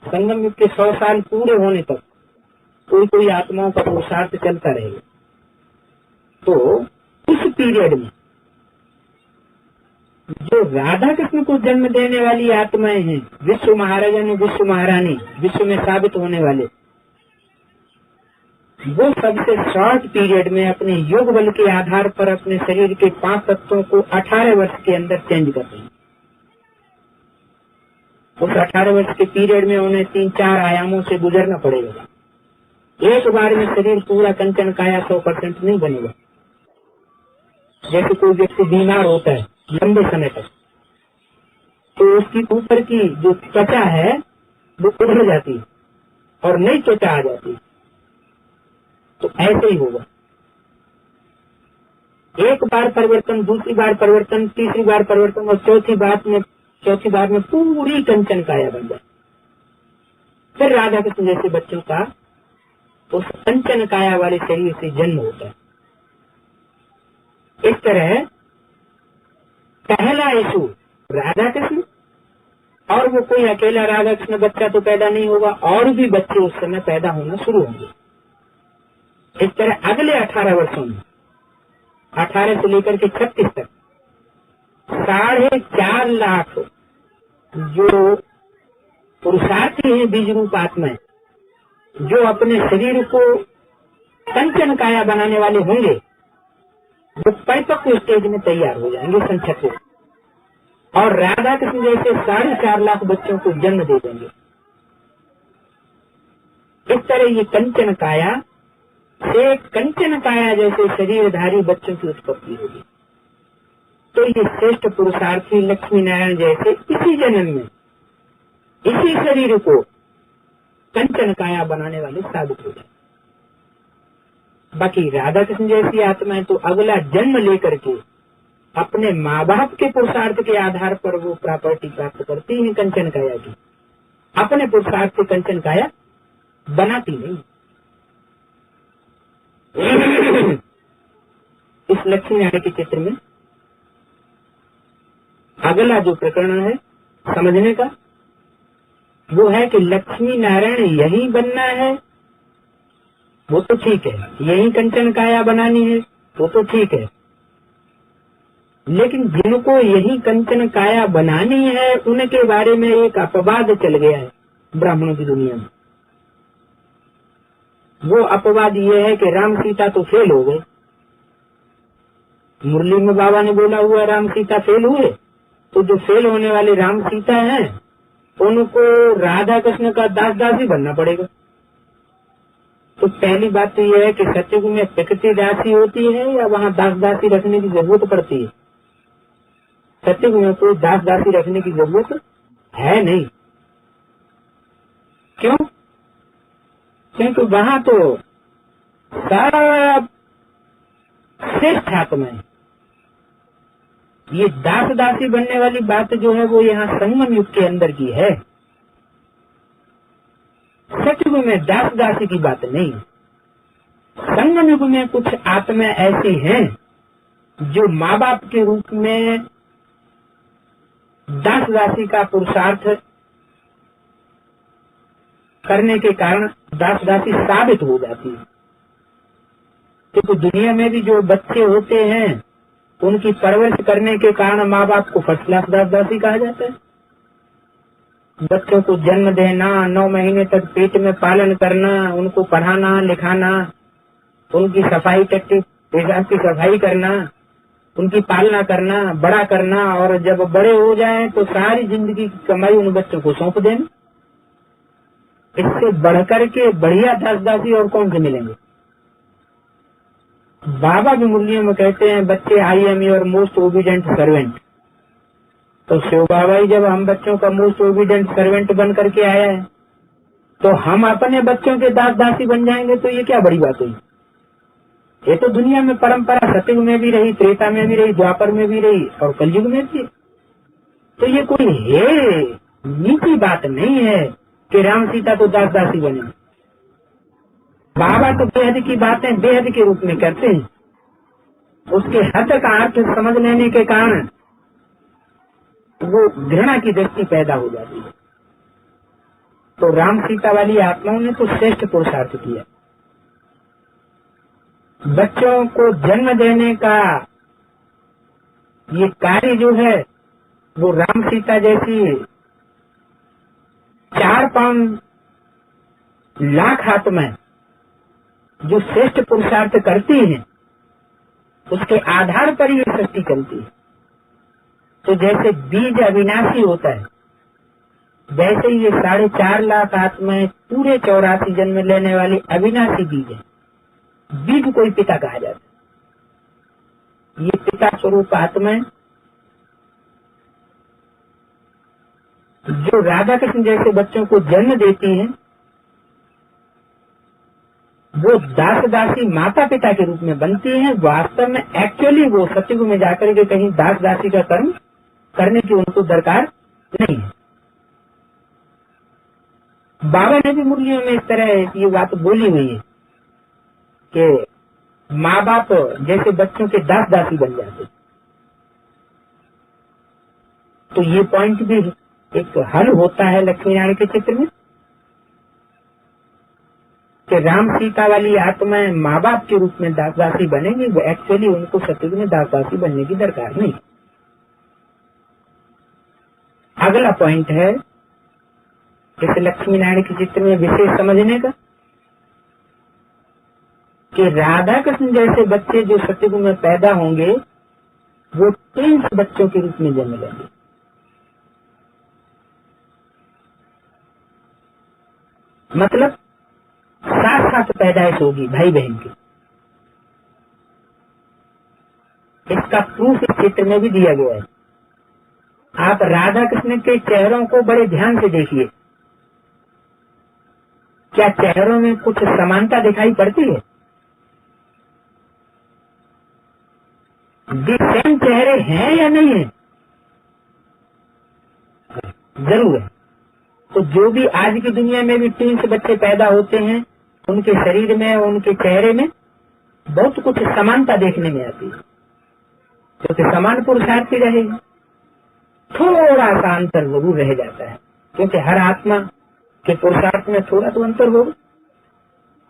संगम युग के 100 साल पूरे होने तक कोई आत्माओं का पुरुषार्थ चलता रहेगा। तो उस पीरियड में जो राधा कृष्ण को जन्म देने वाली आत्माएं हैं, विश्व महाराजा ने विश्व महारानी, विश्व में साबित होने वाले, वो सबसे शॉर्ट पीरियड में अपने योग बल के आधार पर अपने शरीर के 5 तत्वों को 18 वर्ष के अंदर चेंज कर देंगे। उस 18 वर्ष के पीरियड में उन्हें 3-4 आयामों से गुजरना पड़ेगा। एक बार में शरीर पूरा कंचन काया 100% नहीं बनेगा। जैसे कोई व्यक्ति बीमार होता है लंबे समय तक, तो उसकी ऊपर की जो त्वचा है वो उभर जाती है और नई त्वचा आ जाती है। तो ऐसे ही होगा, एक बार परिवर्तन, दूसरी बार परिवर्तन, तीसरी बार परिवर्तन और चौथी बार में पूरी कंचन काया बन जाए। फिर राधा कृष्ण जैसे बच्चों का उस कंचन काया वाले शरीर से जन्म होता है। इस तरह पहला यीशु राधा कृष्ण, और वो कोई अकेला राधा कृष्ण बच्चा तो पैदा नहीं होगा, और भी बच्चे उस समय पैदा होना शुरू होंगे। इस तरह अगले 18 वर्षों में, 18 से लेकर के 36 तक 4.5 लाख जो पुरुषार्थी हैं बीज रूप आत्माएं, जो अपने शरीर को कंचन काया बनाने वाले होंगे, वो परिपक्व स्टेज में तैयार हो जाएंगे सन 36, और राधा कृष्ण जैसे 4.5 लाख बच्चों को जन्म दे देंगे। इस तरह ये कंचन काया से कंचन काया जैसे शरीरधारी बच्चों की उत्पत्ति होगी। तो ये श्रेष्ठ पुरुषार्थी लक्ष्मी नारायण जैसे इसी जन्म में इसी शरीर को कंचन काया बनाने वाले साबित हो जाए। बाकी राधा कृष्ण जैसी आत्माएं तो अगला जन्म लेकर के अपने माँ बाप के पुरुषार्थ के आधार पर वो प्रॉपर्टी प्राप्त करती हैं कंचन काया की, अपने पुरुषार्थ से कंचन काया बनाती नहीं। इस लक्ष्मी नारायण के चित्र में अगला जो प्रकरण है समझने का वो है कि लक्ष्मी नारायण यही बनना है, वो तो ठीक है, यही कंचन काया बनानी है वो तो ठीक है, लेकिन जिनको यही कंचन काया बनानी है उनके बारे में एक अपवाद चल गया है ब्राह्मणों की दुनिया में। वो अपवाद ये है कि राम सीता तो फेल हो गए। मुरली में बाबा ने बोला हुआ राम सीता फेल हुए, तो जो फेल होने वाले राम सीता हैं उनको राधा कृष्ण का दास दासी बनना पड़ेगा। तो पहली बात तो यह है कि सत्युग में प्रकृति दासी होती है या वहाँ दास दासी रखने की जरूरत पड़ती है? सत्युग में कोई दास दासी रखने की जरूरत है नहीं। क्यों? क्योंकि वहाँ तो सब श्रेष्ठ आत्मा है। ये दास दासी बनने वाली बात जो है वो यहाँ संगम युग के अंदर की है, सत्युग में दास दासी की बात नहीं। संगम युग में कुछ आत्मा ऐसी हैं जो माँ बाप के रूप में दास दासी का पुरुषार्थ करने के कारण दास दासी साबित हो जाती है। क्योंकि दुनिया में भी जो बच्चे होते हैं उनकी परवरिश करने के कारण माँ बाप को फर्स्ट क्लास दास दासी कहा जाता है। बच्चों को जन्म देना, 9 महीने तक पेट में पालन करना, उनको पढ़ाना लिखाना, उनकी सफाई टट्टी पेशाब की सफाई करना, उनकी पालना करना, बड़ा करना, और जब बड़े हो जाएं तो सारी जिंदगी की कमाई उन बच्चों को सौंप देना। इससे बढ़कर के बढ़िया दास दासी और कौन से मिलेंगे? बाबा भी मुरलियों में कहते हैं बच्चे I am your most obedient servant. तो शिव बाबा ही जब हम बच्चों का मोस्ट ओबीडिएंट सर्वेंट बन करके आया है तो हम अपने बच्चों के दास दासी बन जाएंगे, तो ये क्या बड़ी बात हुई? ये तो दुनिया में परंपरा सतयुग में भी रही, त्रेता में भी रही, द्वापर में भी रही और कलयुग में भी। तो ये कोई है नीची बात नहीं है कि राम सीता तो दास दासी बने। बाबा तो बेहद की बातें बेहद के रूप में करते हैं, उसके हद का अर्थ समझ लेने के कारण वो घृणा की दृष्टि पैदा हो जाती है। तो राम सीता वाली आत्माओं ने तो श्रेष्ठ पुरुषार्थ किया। बच्चों को जन्म देने का ये कार्य जो है वो राम सीता जैसी 4-5 लाख आत्माएं जो श्रेष्ठ पुरुषार्थ करती हैं उसके आधार पर ये सृष्टि चलती है। तो जैसे बीज अविनाशी होता है वैसे ही ये 4.5 लाख आत्माएं पूरे 84 जन्म लेने वाली अविनाशी बीज है। बीज कोई पिता कहा जाता है। ये पिता स्वरूप आत्माएं जो राधा कृष्ण जैसे बच्चों को जन्म देती हैं वो दास दासी माता पिता के रूप में बनती हैं। वास्तव में एक्चुअली वो सत्युग में जाकर के कहीं दास दासी का कर्म करने की उनको दरकार नहीं है। बाबा ने भी मुरलियों में इस तरह ये बात बोली हुई है कि माँ बाप जैसे बच्चों के दास दासी बन जाते। तो ये पॉइंट भी एक हल होता है लक्ष्मी नारायण के चित्र में कि राम सीता वाली आत्माएं माँ बाप के रूप में दास दासी बनेंगी, वो एक्चुअली उनको सत्युग में दास दासी बनने की दरकार नहीं। अगला पॉइंट है इस लक्ष्मी नारायण के चित्र में विशेष समझने का कि राधा कृष्ण जैसे बच्चे जो सत्युग में पैदा होंगे वो प्रिंस बच्चों के रूप में जन्म लेंगे। मतलब साथ साथ पैदाइश होगी भाई बहन की। इसका प्रूफ इस चित्र में भी दिया गया है। आप राधा कृष्ण के चेहरों को बड़े ध्यान से देखिए, क्या चेहरों में कुछ समानता दिखाई पड़ती है? दी सेम चेहरे हैं या नहीं है? जरूर है। तो जो भी आज की दुनिया में भी ट्विंस बच्चे पैदा होते हैं, उनके शरीर में, उनके चेहरे में बहुत कुछ समानता देखने में आती है, क्योंकि समान पुरुषार्थी रहेगी। थोड़ा सा अंतर जरूर रह जाता है, क्योंकि हर आत्मा के पुरुषार्थ में थोड़ा तो अंतर होगा।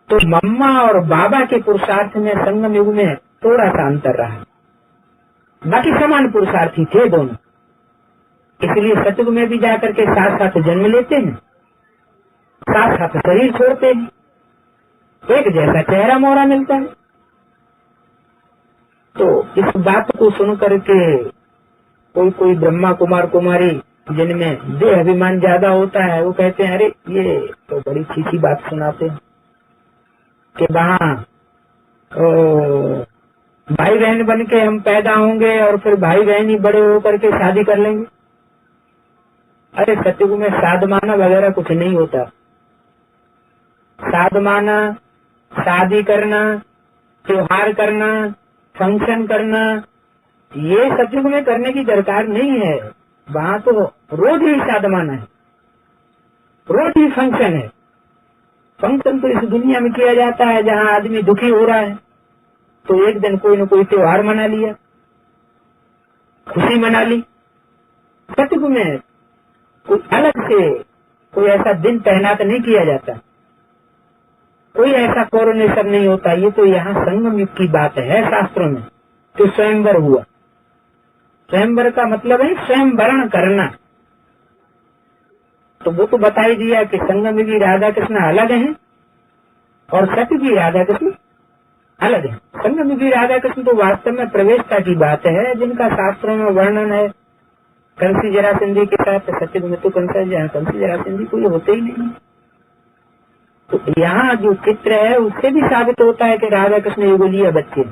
तो मम्मा और बाबा के पुरुषार्थ में संगम युग में थोड़ा सा अंतर रहा, बाकी समान पुरुषार्थी थे दोनों। इसलिए सतयुग में भी जाकर के साथ साथ जन्म लेते हैं, साथ साथ शरीर छोड़ते हैं, एक जैसा चेहरा मोहरा मिलता है। तो इस बात को सुन करके कोई ब्रह्मा कुमार कुमारी जिनमें देह अभिमान ज्यादा होता है, वो कहते हैं अरे ये तो बड़ी छीछी बात सुनाते हैं कि वहाँ भाई बहन बन के हम पैदा होंगे और फिर भाई बहन ही बड़े होकर के शादी कर लेंगे। अरे सतयुग में साधमाना वगैरह कुछ नहीं होता। साधमाना, शादी करना, त्योहार करना, फंक्शन करना, ये सतयुग में करने की दरकार नहीं है। वहाँ तो रोज ही साधमाना है, रोज ही फंक्शन है। फंक्शन तो इस दुनिया में किया जाता है जहाँ आदमी दुखी हो रहा है, तो एक दिन कोई न कोई त्योहार मना लिया, खुशी मना ली। सतयुग में कोई अलग से कोई ऐसा दिन तैनात नहीं किया जाता, कोई ऐसा कोरोनेशन नहीं होता। ये तो यहाँ संगम युग की बात है शास्त्रों में, तो स्वयंवर हुआ। स्वयंवर का मतलब है स्वयंवरण करना। तो वो तो बता ही दिया कि संगम युगी राधा कृष्ण अलग हैं और सतयुगी राधा कृष्ण अलग है। संगम युगी राधा कृष्ण तो वास्तव में प्रवेशता की बात है, जिनका शास्त्रों में वर्णन है कंसी जरासंधी के साथ। सतयुग में तो कंसी जरासंधी कोई होते ही नहीं। तो यहाँ जो चित्र है उससे भी साबित होता है कि राधा कृष्ण युगलीय बच्चे।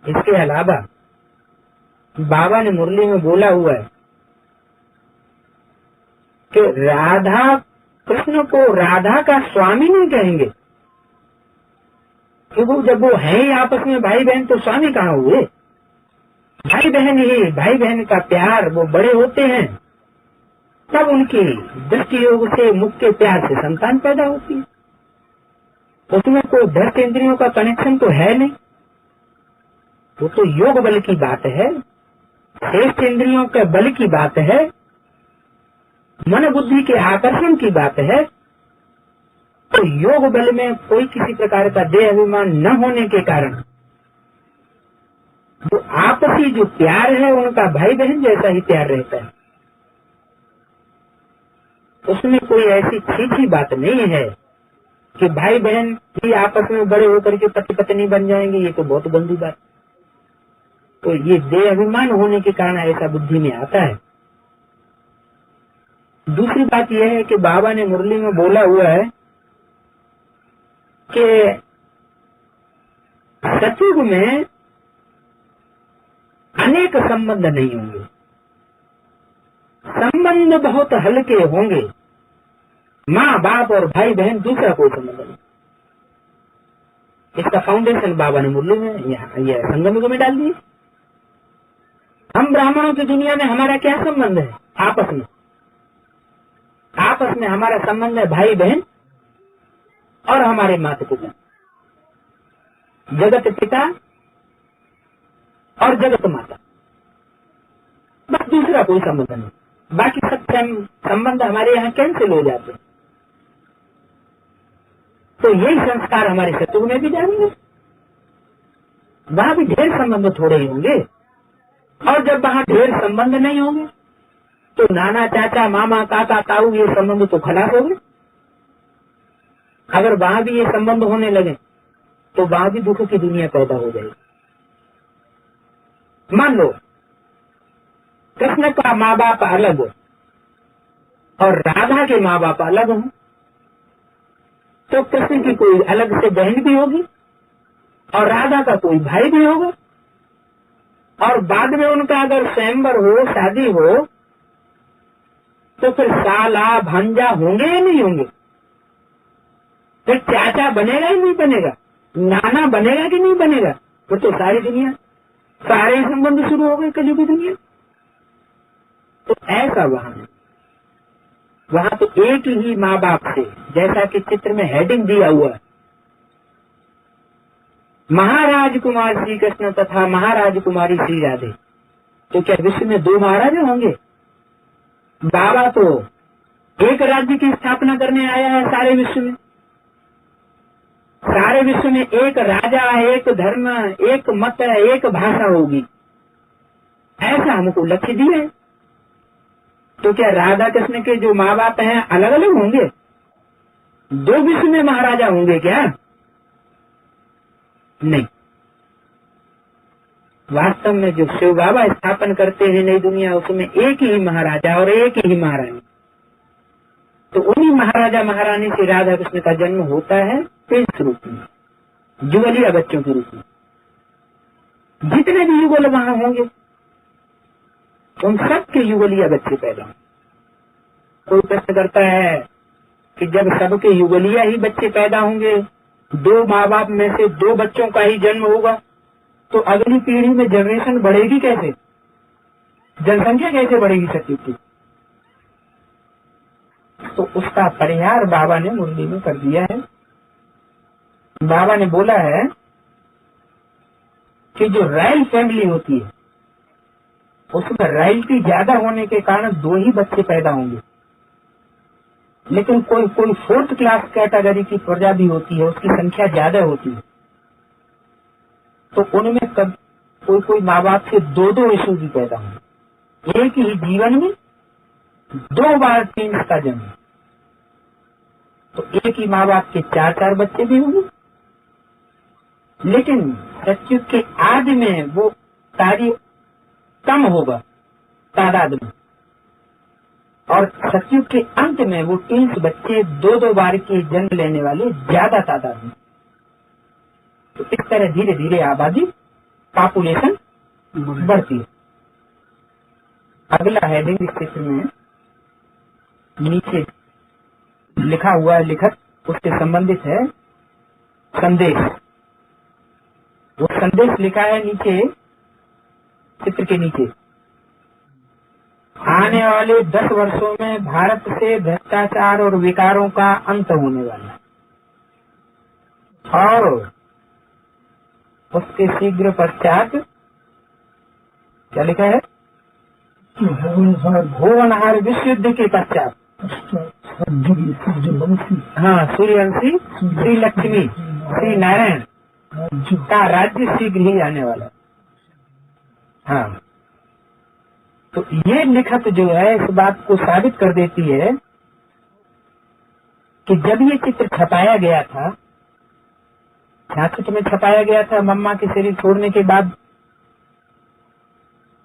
इसके अलावा बाबा ने मुरली में बोला हुआ है कि राधा कृष्ण को राधा का स्वामी नहीं कहेंगे, क्योंकि जब वो है ही आपस में भाई बहन, तो स्वामी कहाँ हुए? भाई बहन ही, भाई बहन का प्यार वो बड़े होते हैं, तब उनकी दृष्टि योग से, मुख के प्यार से संतान पैदा होती है। उसमें कोई दस इंद्रियों का कनेक्शन तो है नहीं, वो तो योग बल की बात है, श्रेष्ठ इंद्रियों के बल की बात है, मन बुद्धि के आकर्षण की बात है। तो योग बल में कोई किसी प्रकार का देह अभिमान न होने के कारण जो आपसी जो प्यार है उनका भाई बहन जैसा ही प्यार रहता है। उसमें कोई ऐसी छीछी बात नहीं है कि भाई बहन ही आपस में बड़े होकर के पति पत्नी बन जाएंगे, ये तो बहुत गंदी बात। तो ये देह अभिमान होने के कारण ऐसा बुद्धि में आता है। दूसरी बात यह है कि बाबा ने मुरली में बोला हुआ है कि सतयुग में अनेक संबंध नहीं होंगे, संबंध बहुत हल्के होंगे। माँ बाप और भाई बहन दूसरा कोई संबंध नहीं। इसका फाउंडेशन बाबा ने मुरली में यह संगम युग में डाल दिए। हम ब्राह्मणों की दुनिया में हमारा क्या संबंध है? आपस में हमारा संबंध है भाई बहन और हमारे माता पिता, जगत पिता और जगत माता, बस दूसरा कोई संबंध नहीं। बाकी सब संबंध हमारे यहाँ कैंसिल हो जाते। तो यही संस्कार हमारे सतयुग में भी जाएंगे। वहाँ भी ढेर संबंध थोड़े ही होंगे, और जब वहाँ ढेर संबंध नहीं होंगे तो नाना चाचा मामा काका ताऊ ये संबंध तो खलास हो गए। अगर वहाँ भी ये संबंध होने लगे तो वहाँ भी दुख की दुनिया पैदा हो जाएगी। मान लो कृष्ण का माँ बाप अलग हो और राधा के माँ बाप अलग हों, तो कृष्ण की कोई अलग से बहन भी होगी और राधा का कोई भाई भी होगा, और बाद में उनका अगर स्वयंवर हो, शादी हो, तो फिर साला भांजा होंगे या नहीं होंगे? फिर चाचा बनेगा ही नहीं बनेगा, नाना बनेगा कि नहीं बनेगा? फिर तो सारी दुनिया सारे संबंध शुरू हो गए कलयुग की दुनिया। तो ऐसा वहां तो एक ही माँ बाप से, जैसा कि चित्र में हेडिंग दिया हुआ है, महाराज कुमार श्री कृष्ण तथा महाराज कुमारी श्री राधे। तो क्या विश्व में दो महाराज होंगे? बाबा तो एक राज्य की स्थापना करने आया है सारे विश्व में। सारे विश्व में एक राजा, एक धर्म, एक मत, एक भाषा होगी, ऐसा हमको लक्ष्य दिया है। तो क्या राधा कृष्ण के जो माँ बाप हैं अलग अलग होंगे? दो विश्व में महाराजा होंगे क्या? नहीं। वास्तव में जो शिव बाबा स्थापन करते हैं नई दुनिया, उसमें एक ही महाराजा और एक ही महारानी। तो उन्हीं महाराजा महारानी से राधा कृष्ण का जन्म होता है प्रिंस रूप में, जुगलिया बच्चों के रूप में। जितने भी युगल वहां होंगे उन सबके युगलिया बच्चे पैदा होंगे। कोई प्रश्न करता है कि जब सबके युगलिया ही बच्चे पैदा होंगे, दो माँ बाप में से दो बच्चों का ही जन्म होगा, तो अगली पीढ़ी में जनरेशन बढ़ेगी कैसे? जनसंख्या कैसे बढ़ेगी सत्युग की? तो उसका परिहार बाबा ने मुरली में कर दिया है। बाबा ने बोला है कि जो रॉयल फैमिली होती है उसमें रॉयल्टी ज्यादा होने के कारण दो ही बच्चे पैदा होंगे, लेकिन कोई फोर्थ क्लास कैटेगरी की प्रजा भी होती है, उसकी संख्या ज्यादा होती है, तो उनमें कोई माँ बाप से दो यीशु भी पैदा होंगे। एक ही जीवन में दो बार ट्विंस का जन्म, तो एक ही माँ बाप के चार बच्चे भी होंगे। लेकिन सत्युग के आदि में वो कार्य कम होगा तादाद में, और सत्युग के अंत में वो ट्विंस बच्चे दो बार के जन्म लेने वाले ज्यादा तादाद में। तो इस तरह धीरे धीरे आबादी, पॉपुलेशन बढ़ती है। अगला हेडिंग इस चित्र में नीचे लिखा हुआ है, लिखत उससे संबंधित है संदेश। वो संदेश लिखा है नीचे, चित्र के नीचे, आने वाले 10 वर्षों में भारत से भ्रष्टाचार और विकारों का अंत होने वाला है, और उसके शीघ्र पश्चात क्या लिखा है? भुवनहार विश्व युद्ध के पश्चात सूर्यवंशी श्री लक्ष्मी श्री नारायण का राज्य शीघ्र ही आने वाला। हाँ, तो ये लिखत जो है इस बात को साबित कर देती है कि जब ये चित्र छपाया गया था, 66 में छपाया गया था, मम्मा के शरीर छोड़ने के बाद,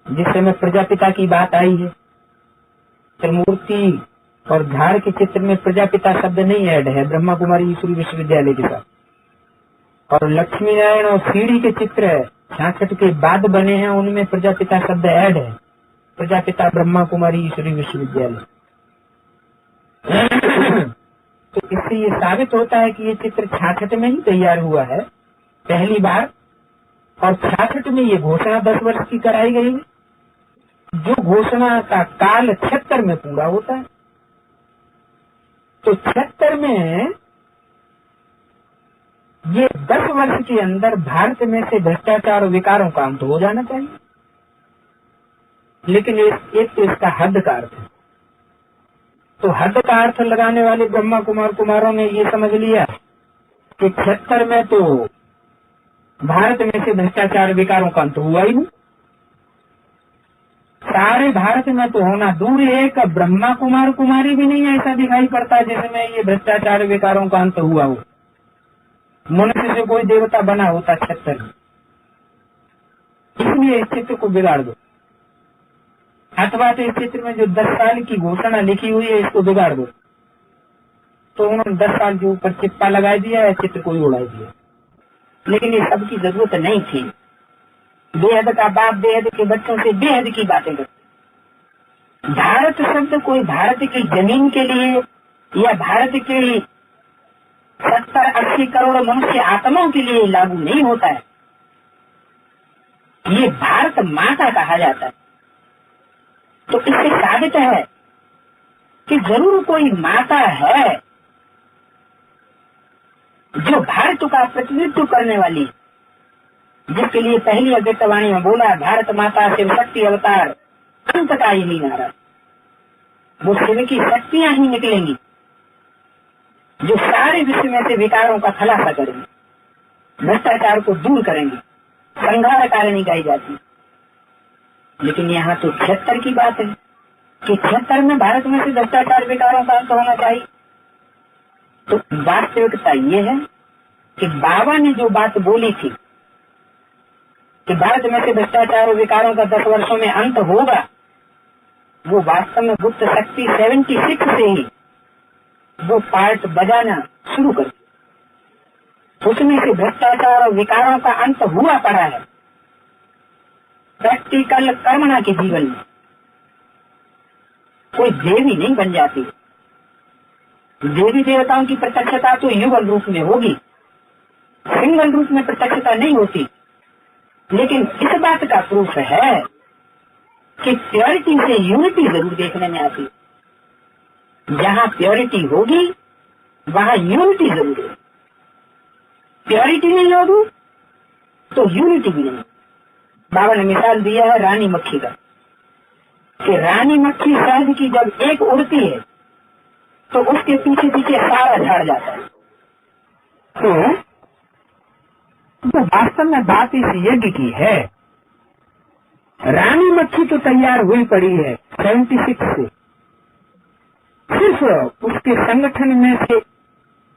जिस समय प्रजापिता की बात आई है, त्रिमूर्ति और झाड़ के चित्र में प्रजापिता शब्द नहीं ऐड है, ब्रह्मा कुमारी ईश्वरी विश्वविद्यालय के साथ। और लक्ष्मी नारायण और सीढ़ी के चित्र 66 के बाद बने हैं, उनमें प्रजापिता शब्द ऐड है, प्रजापिता ब्रह्मा कुमारी ईश्वरी विश्वविद्यालय। तो इससे ये साबित होता है कि ये चित्र 66 में ही तैयार हुआ है पहली बार, और 66 में ये घोषणा 10 वर्ष की कराई गई है, जो घोषणा का काल 76 में पूरा होता है। तो 76 में ये 10 वर्ष के अंदर भारत में से भ्रष्टाचार और विकारों का अंत हो जाना चाहिए। लेकिन एक तो इसका हद का अर्थ है, तो हद का अर्थ लगाने वाले ब्रह्मा कुमारों ने ये समझ लिया कि 76 में तो भारत में से भ्रष्टाचार विकारों का अंत हुआ ही नहीं, सारे भारत में तो होना दूर है, एक ब्रह्मा कुमारी भी नहीं ऐसा दिखाई पड़ता जिसमें ये भ्रष्टाचार विकारों का अंत हुआ हो। मनुष्य से कोई देवता बना होता 76 में, इसलिए इस चित्र को बिगाड़ दो, अथवा तो इस चित्र में जो 10 साल की घोषणा लिखी हुई है इसको बिगाड़ दो। तो उन्होंने 10 साल के ऊपर चिप्पा लगा दिया है, चित्र को ही उड़ा दिया। लेकिन ये सबकी जरूरत नहीं थी। बेहद का बाप बेहद के बच्चों से बेहद की बातें करते। भारत शब्द कोई भारत की जमीन के लिए या भारत के 70-80 करोड़ मनुष्य आत्माओं के लिए लागू नहीं होता है। ये भारत माता कहा जाता है। तो इससे साबित है कि जरूर कोई माता है जो भारत का प्रतिनिधित्व करने वाली, जिसके लिए पहली अव्यक्तवाणी में बोला भारत माता शिव शक्ति अवतार, अंत का यही नारा। वो शिव की शक्तियां ही निकलेंगी जो सारे विश्व में से विकारों का खुलासा करेंगे, भ्रष्टाचार को दूर करेंगे, संघार कारिणी गाई जाती। लेकिन यहाँ तो 76 की बात है कि 76 में भारत में से भ्रष्टाचार विकारों का अंत होना चाहिए। तो वास्तविकता ये है कि बाबा ने जो बात बोली थी कि भारत में से भ्रष्टाचार और विकारों का 10 वर्षों में अंत होगा, वो वास्तव में गुप्त शक्ति 76 से ही वो पार्ट बजाना शुरू कर दिया। उसमें से भ्रष्टाचार और विकारों का अंत हुआ पड़ा है प्रैक्टिकल कर्मणा के जीवन में। कोई देवी नहीं बन जाती। देवी देवताओं की प्रत्यक्षता तो युगल रूप में होगी, सिंगल रूप में प्रत्यक्षता नहीं होती। लेकिन इस बात का प्रूफ है कि प्योरिटी से यूनिटी जरूर देखने में आती। जहाँ प्योरिटी होगी वहाँ यूनिटी जरूर है। प्योरिटी नहीं होगी तो यूनिटी भी नहीं। बाबा ने मिसाल दिया है रानी मक्खी का कि रानी मक्खी शहद की जब एक उड़ती है तो उसके पीछे पीछे सारा झाड़ जाता है। तो वास्तव में बात इस यज्ञ की है। रानी मक्खी तो तैयार हुई पड़ी है 76 से। सिर्फ उसके संगठन में से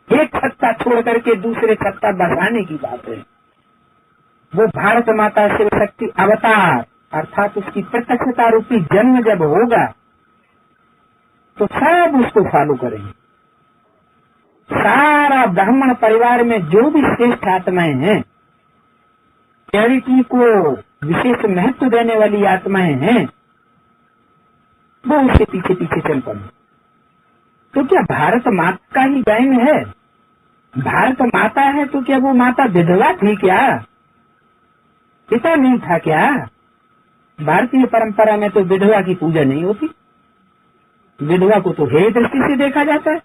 एक सत्ता छोड़ करके दूसरे सत्ता बढ़ाने की बात है। वो भारत माता शिव शक्ति अवतार अर्थात उसकी प्रत्यक्षता रूपी जन्म जब होगा तो सब उसको फॉलो करेंगे। सारा ब्राह्मण परिवार में जो भी श्रेष्ठ आत्माएं हैं, प्योरिटी को विशेष महत्व देने वाली आत्माएं हैं, वो उसके पीछे पीछे चल पड़े। तो क्या भारत माता का ही जन्म है? भारत माता है तो क्या वो माता विधवा थी क्या? पिता नहीं था क्या? भारतीय परंपरा में तो विधवा की पूजा नहीं होती। विधवा को तो हेय दृष्टि से देखा जाता है।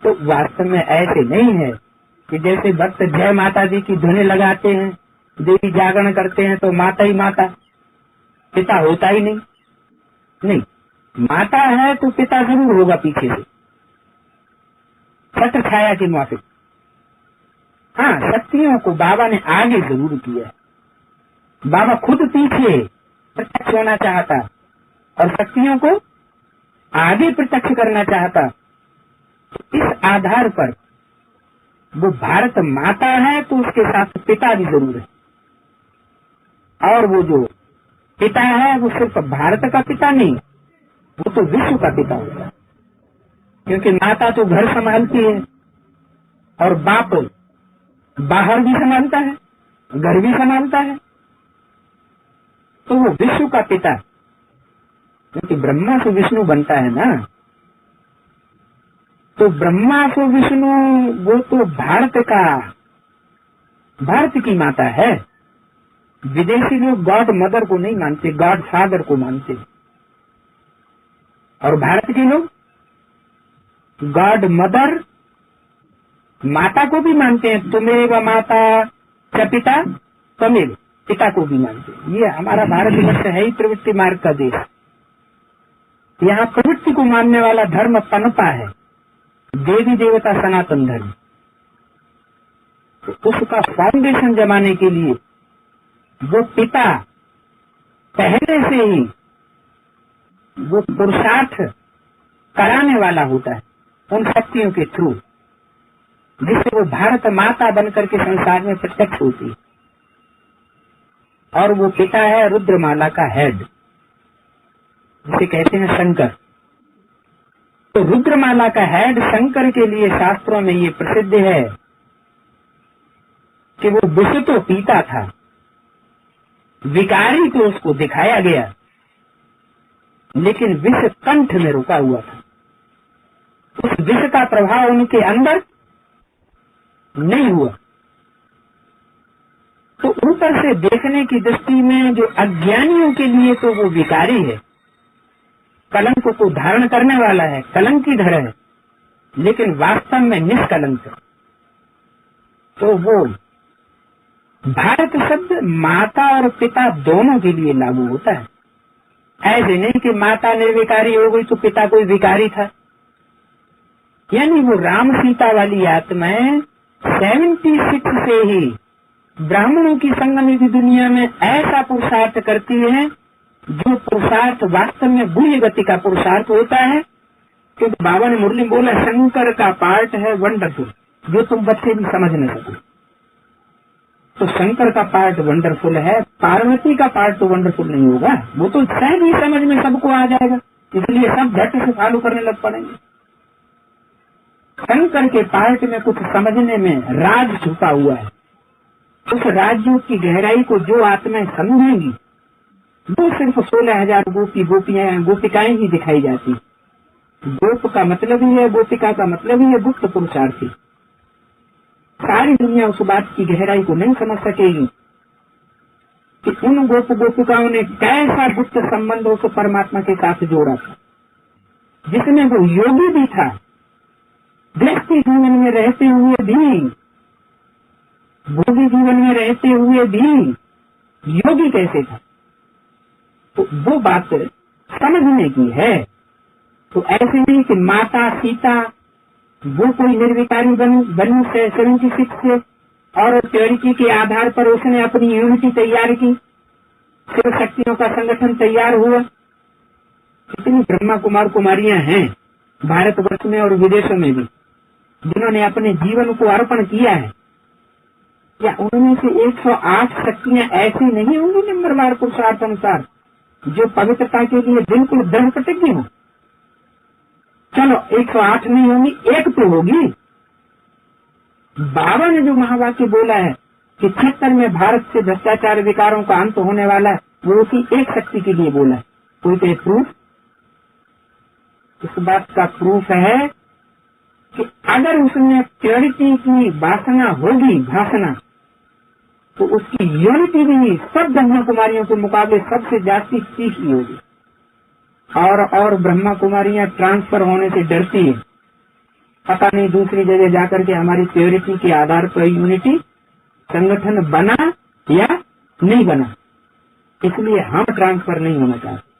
तो वास्तव में ऐसे नहीं है कि जैसे भक्त जय माता दी की धुनें लगाते हैं, देवी जागरण करते हैं तो माता ही माता, पिता होता ही नहीं। नहीं, माता है तो पिता जरूर होगा पीछे से, छत्र छाया की माफिक। हाँ, शक्तियों को बाबा ने आगे जरूर किया। बाबा खुद पीछे प्रत्यक्ष होना चाहता और शक्तियों को आगे प्रत्यक्ष करना चाहता। इस आधार पर वो भारत माता है तो उसके साथ पिता भी जरूर है। और वो जो पिता है वो सिर्फ भारत का पिता नहीं, वो तो विश्व का पिता होता है। क्योंकि माता तो घर संभालती है और बाप बाहर भी संभालता है, घर भी संभालता है। तो वो विश्व का पिता, क्योंकि ब्रह्मा से विष्णु बनता है ना, तो ब्रह्मा से विष्णु वो तो भारत की माता है। विदेशी लोग गॉड मदर को नहीं मानते, गॉड फादर को मानते। और भारत के लोग गॉड मदर माता को भी मानते हैं। तुमेव माता च पिता तमेव, पिता को भी मानते हैं। ये हमारा भारतवर्ष है ही प्रवृत्ति मार्ग का देश। यहाँ प्रवृत्ति को मानने वाला धर्म पनपा है, देवी देवता सनातन धर्म। तो उसका फाउंडेशन जमाने के लिए वो पिता पहले से ही वो पुरुषार्थ कराने वाला होता है उन शक्तियों के थ्रू, जिससे वो भारत माता बनकर के संसार में प्रत्यक्ष होती है। और वो पिता है रुद्रमाला का हेड, जिसे कहते हैं शंकर। तो रुद्रमाला का हेड शंकर के लिए शास्त्रों में ये प्रसिद्ध है कि वो विष तो पीता था, विकारी को उसको दिखाया गया, लेकिन विष कंठ में रुका हुआ था। उस विष का प्रभाव उनके अंदर नहीं हुआ। तो ऊपर से देखने की दृष्टि में जो अज्ञानियों के लिए तो वो विकारी है, कलंक को धारण करने वाला है, कलंकीधर है, लेकिन वास्तव में निष्कलंक है। तो वो भारत शब्द माता और पिता दोनों के लिए लागू होता है। ऐसे नहीं कि माता निर्विकारी हो गई तो पिता कोई विकारी था। यानी वो राम सीता वाली आत्माएं 76 से ही ब्राह्मणों की संगम दुनिया में ऐसा पुरुषार्थ करती है जो पुरुषार्थ वास्तव में बुरी गति का पुरुषार्थ होता है। क्योंकि बाबा ने मुरली बोला शंकर का पार्ट है वंडरफुल, जो तुम बच्चे भी समझ न सको। तो शंकर का पार्ट वंडरफुल है, पार्वती का पार्ट तो वंडरफुल नहीं होगा। वो तो शायद ही समझ में सबको आ जाएगा, इसलिए सब झट से फॉलो करने लग पड़ेंगे। शंकर के पार्ट में कुछ समझने में राज छुपा हुआ है। उस राज्यों की गहराई को जो आत्माएं समझेंगी वो सिर्फ 16,000 गोपिकाएं ही दिखाई जाती। गोप का मतलब ही है, गोपिका का मतलब ही है गुप्त पुरुषार्थी। सारी दुनिया उस बात की गहराई को नहीं समझ सकेगी कि उन गोपिकाओं ने कैसा गुप्त संबंधों को परमात्मा के साथ जोड़ा था, जिसमें वो योगी भी था, गृहस्थी जीवन में रहते हुए भी, भोगी जीवन में रहते हुए भी योगी कैसे था। तो वो बात समझने की है। तो ऐसे नहीं कि माता सीता वो कोई निर्विकारी बनी 76 से और प्योरिटी के आधार पर उसने अपनी यूनिटी तैयार की, शिव शक्तियों का संगठन तैयार हुआ। कितनी ब्रह्मा कुमार कुमारियां हैं भारतवर्ष में और विदेशों में भी, जिन्होंने अपने जीवन को अर्पण किया है। क्या उनमें से 108 शक्तियां ऐसी नहीं होंगी नंबरवार पुरुषार्थ अनुसार जो पवित्रता के लिए बिल्कुल दृढ़ प्रतिज्ञ हो? चलो 108 नहीं होंगी, एक तो होगी। बाबा ने जो महावाक्य बोला है कि 76 में भारत से भ्रष्टाचार विकारों का अंत होने वाला है, वो उसी एक शक्ति के लिए बोला है। कोई तो प्रूफ? इस बात का प्रूफ है कि अगर उसमें प्योरिटी की वासना होगी, भाषणा, तो उसकी यूनिटी भी सब ब्रह्मा कुमारियों के मुकाबले सबसे ज्यादा तीखी होगी। और ब्रह्मा कुमारियां ट्रांसफर होने से डरती है, पता नहीं दूसरी जगह जाकर के हमारी प्योरिटी के आधार पर यूनिटी संगठन बना या नहीं बना, इसलिए हम ट्रांसफर नहीं होना चाहते।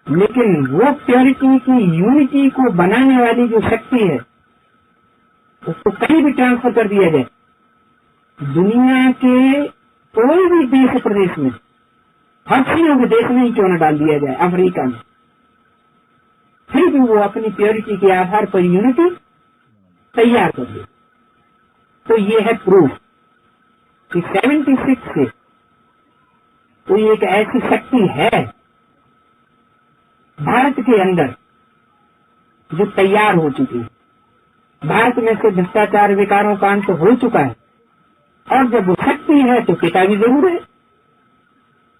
लेकिन वो प्योरिटी की यूनिटी को बनाने वाली जो शक्ति है उसको कहीं भी ट्रांसफर कर दिया जाए, दुनिया के कोई भी देश प्रदेश में, हर्षियों के देश में ही क्यों न डाल दिया जाए, अफ्रीका में, फिर भी वो अपनी प्योरिटी के आधार पर यूनिटी तैयार कर दे। तो ये है प्रूफ कि 76 से कोई एक ऐसी शक्ति है भारत के अंदर जो तैयार हो चुकी है। भारत में से भ्रष्टाचार विकारों का अंत हो चुका है, और जब वो शक्ति है तो पिता भी जरूर है।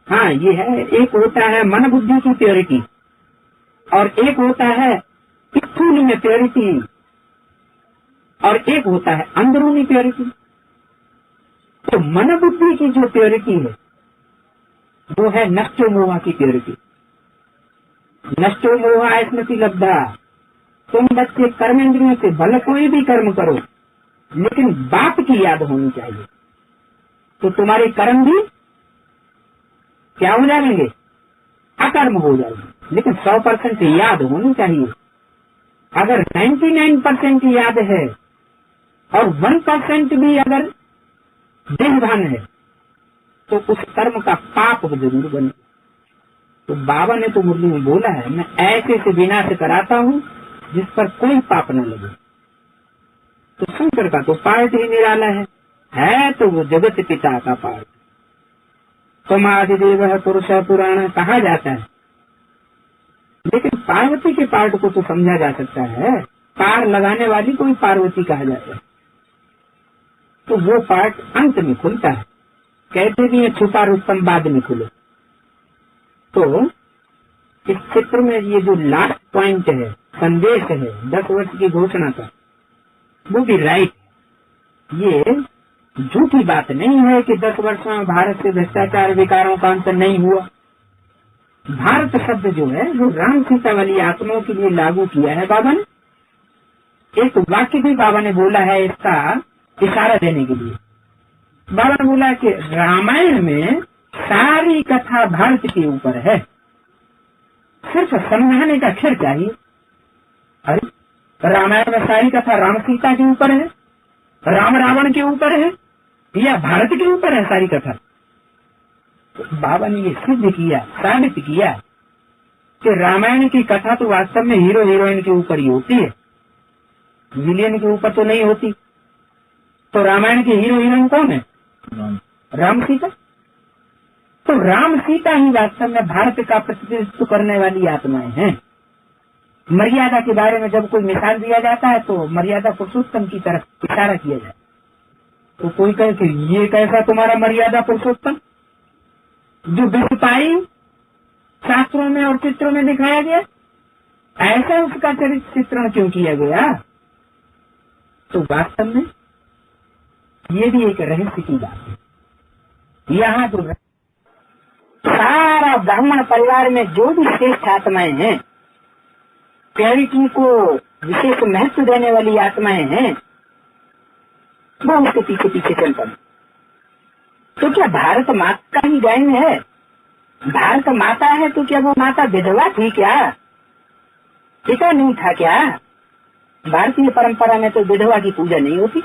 हाँ, ये है, एक होता है मन बुद्धि की प्योरिटी और एक होता है स्थूल में प्योरिटी और एक होता है अंदरूनी प्योरिटी। तो मन बुद्धि की जो प्योरिटी है वो है नष्टो मोहा की प्योरिटी। नष्टो मोहा स्मृति लब्धा। तुम बच्चे कर्मेंद्रियों से भले कोई भी कर्म करो, लेकिन बाप की याद होनी चाहिए, तो तुम्हारे कर्म भी क्या हो जाएंगे? अकर्म हो जाएंगे। लेकिन 100% याद होनी चाहिए। अगर 99% याद है और 1% भी अगर देहभान है तो उस कर्म का पाप जरूर बने। तो बाबा ने तो मुरली में बोला है, मैं ऐसे से विनाश कराता हूँ जिस पर कोई पाप न लगे। तो शंकर का तो पार्ट ही निराला है तो वो जगत पिता का पार्ट। समाधिदेव है पुरुष पुराण कहा जाता है, लेकिन पार्वती के पार्ट को तो समझा जा सकता है। पार लगाने वाली को भी पार्वती कहा जाता है। तो वो पार्ट अंत में खुलता है। कहते भी है छुपा रुस्तम बाद में खुले। तो इस चित्र में ये जो लास्ट पॉइंट है, संदेश है 10 वर्ष की घोषणा का, वो भी राइट। ये झूठी बात नहीं है कि 10 वर्षों में भारत से भ्रष्टाचार विकारों का अंत नहीं हुआ। भारत शब्द जो है वो राम सीता वाली आत्माओं के लिए लागू किया है बाबा ने। एक वाक्य भी बाबा ने बोला है इसका इशारा देने के लिए। बाबा ने बोला कि रामायण में सारी कथा भारत के ऊपर है, सिर्फ समझाने का खेल चाहिए। अरे रामायण में सारी कथा राम सीता के ऊपर है, राम रावण के ऊपर है या भारत के ऊपर है सारी कथा? तो बाबा ने ये सिद्ध किया, साबित किया कि रामायण की कथा तो वास्तव में हीरो हीरोइन के ऊपर ही होती है, विलेन के ऊपर तो नहीं होती। तो रामायण के हीरो हीरोइन कौन है? राम सीता। तो राम सीता ही वास्तव में भारत का प्रतिनिधित्व करने वाली आत्माएं हैं। मर्यादा के बारे में जब कोई मिसाल दिया जाता है तो मर्यादा पुरुषोत्तम की तरफ इशारा किया जाए। तो कोई कहे कि ये कैसा तुम्हारा मर्यादा पुरुषोत्तम जो विषपाई शास्त्रों में और चित्रों में दिखाया गया, ऐसा उसका चरित्र चित्रण क्यों किया गया? तो वास्तव में ये भी एक रहस्य की बात है। यहाँ जो सारा ब्राह्मण परिवार में जो भी श्रेष्ठ आत्माएं हैं, प्योरिटी को विशेष महत्व देने वाली आत्माएं हैं, वो उसके पीछे पीछे चल पड़े। तो क्या भारत माता ही गायन है? भारत माता है तो क्या वो माता विधवा थी क्या? पिता नहीं था क्या? भारतीय परंपरा में तो विधवा की पूजा नहीं होती।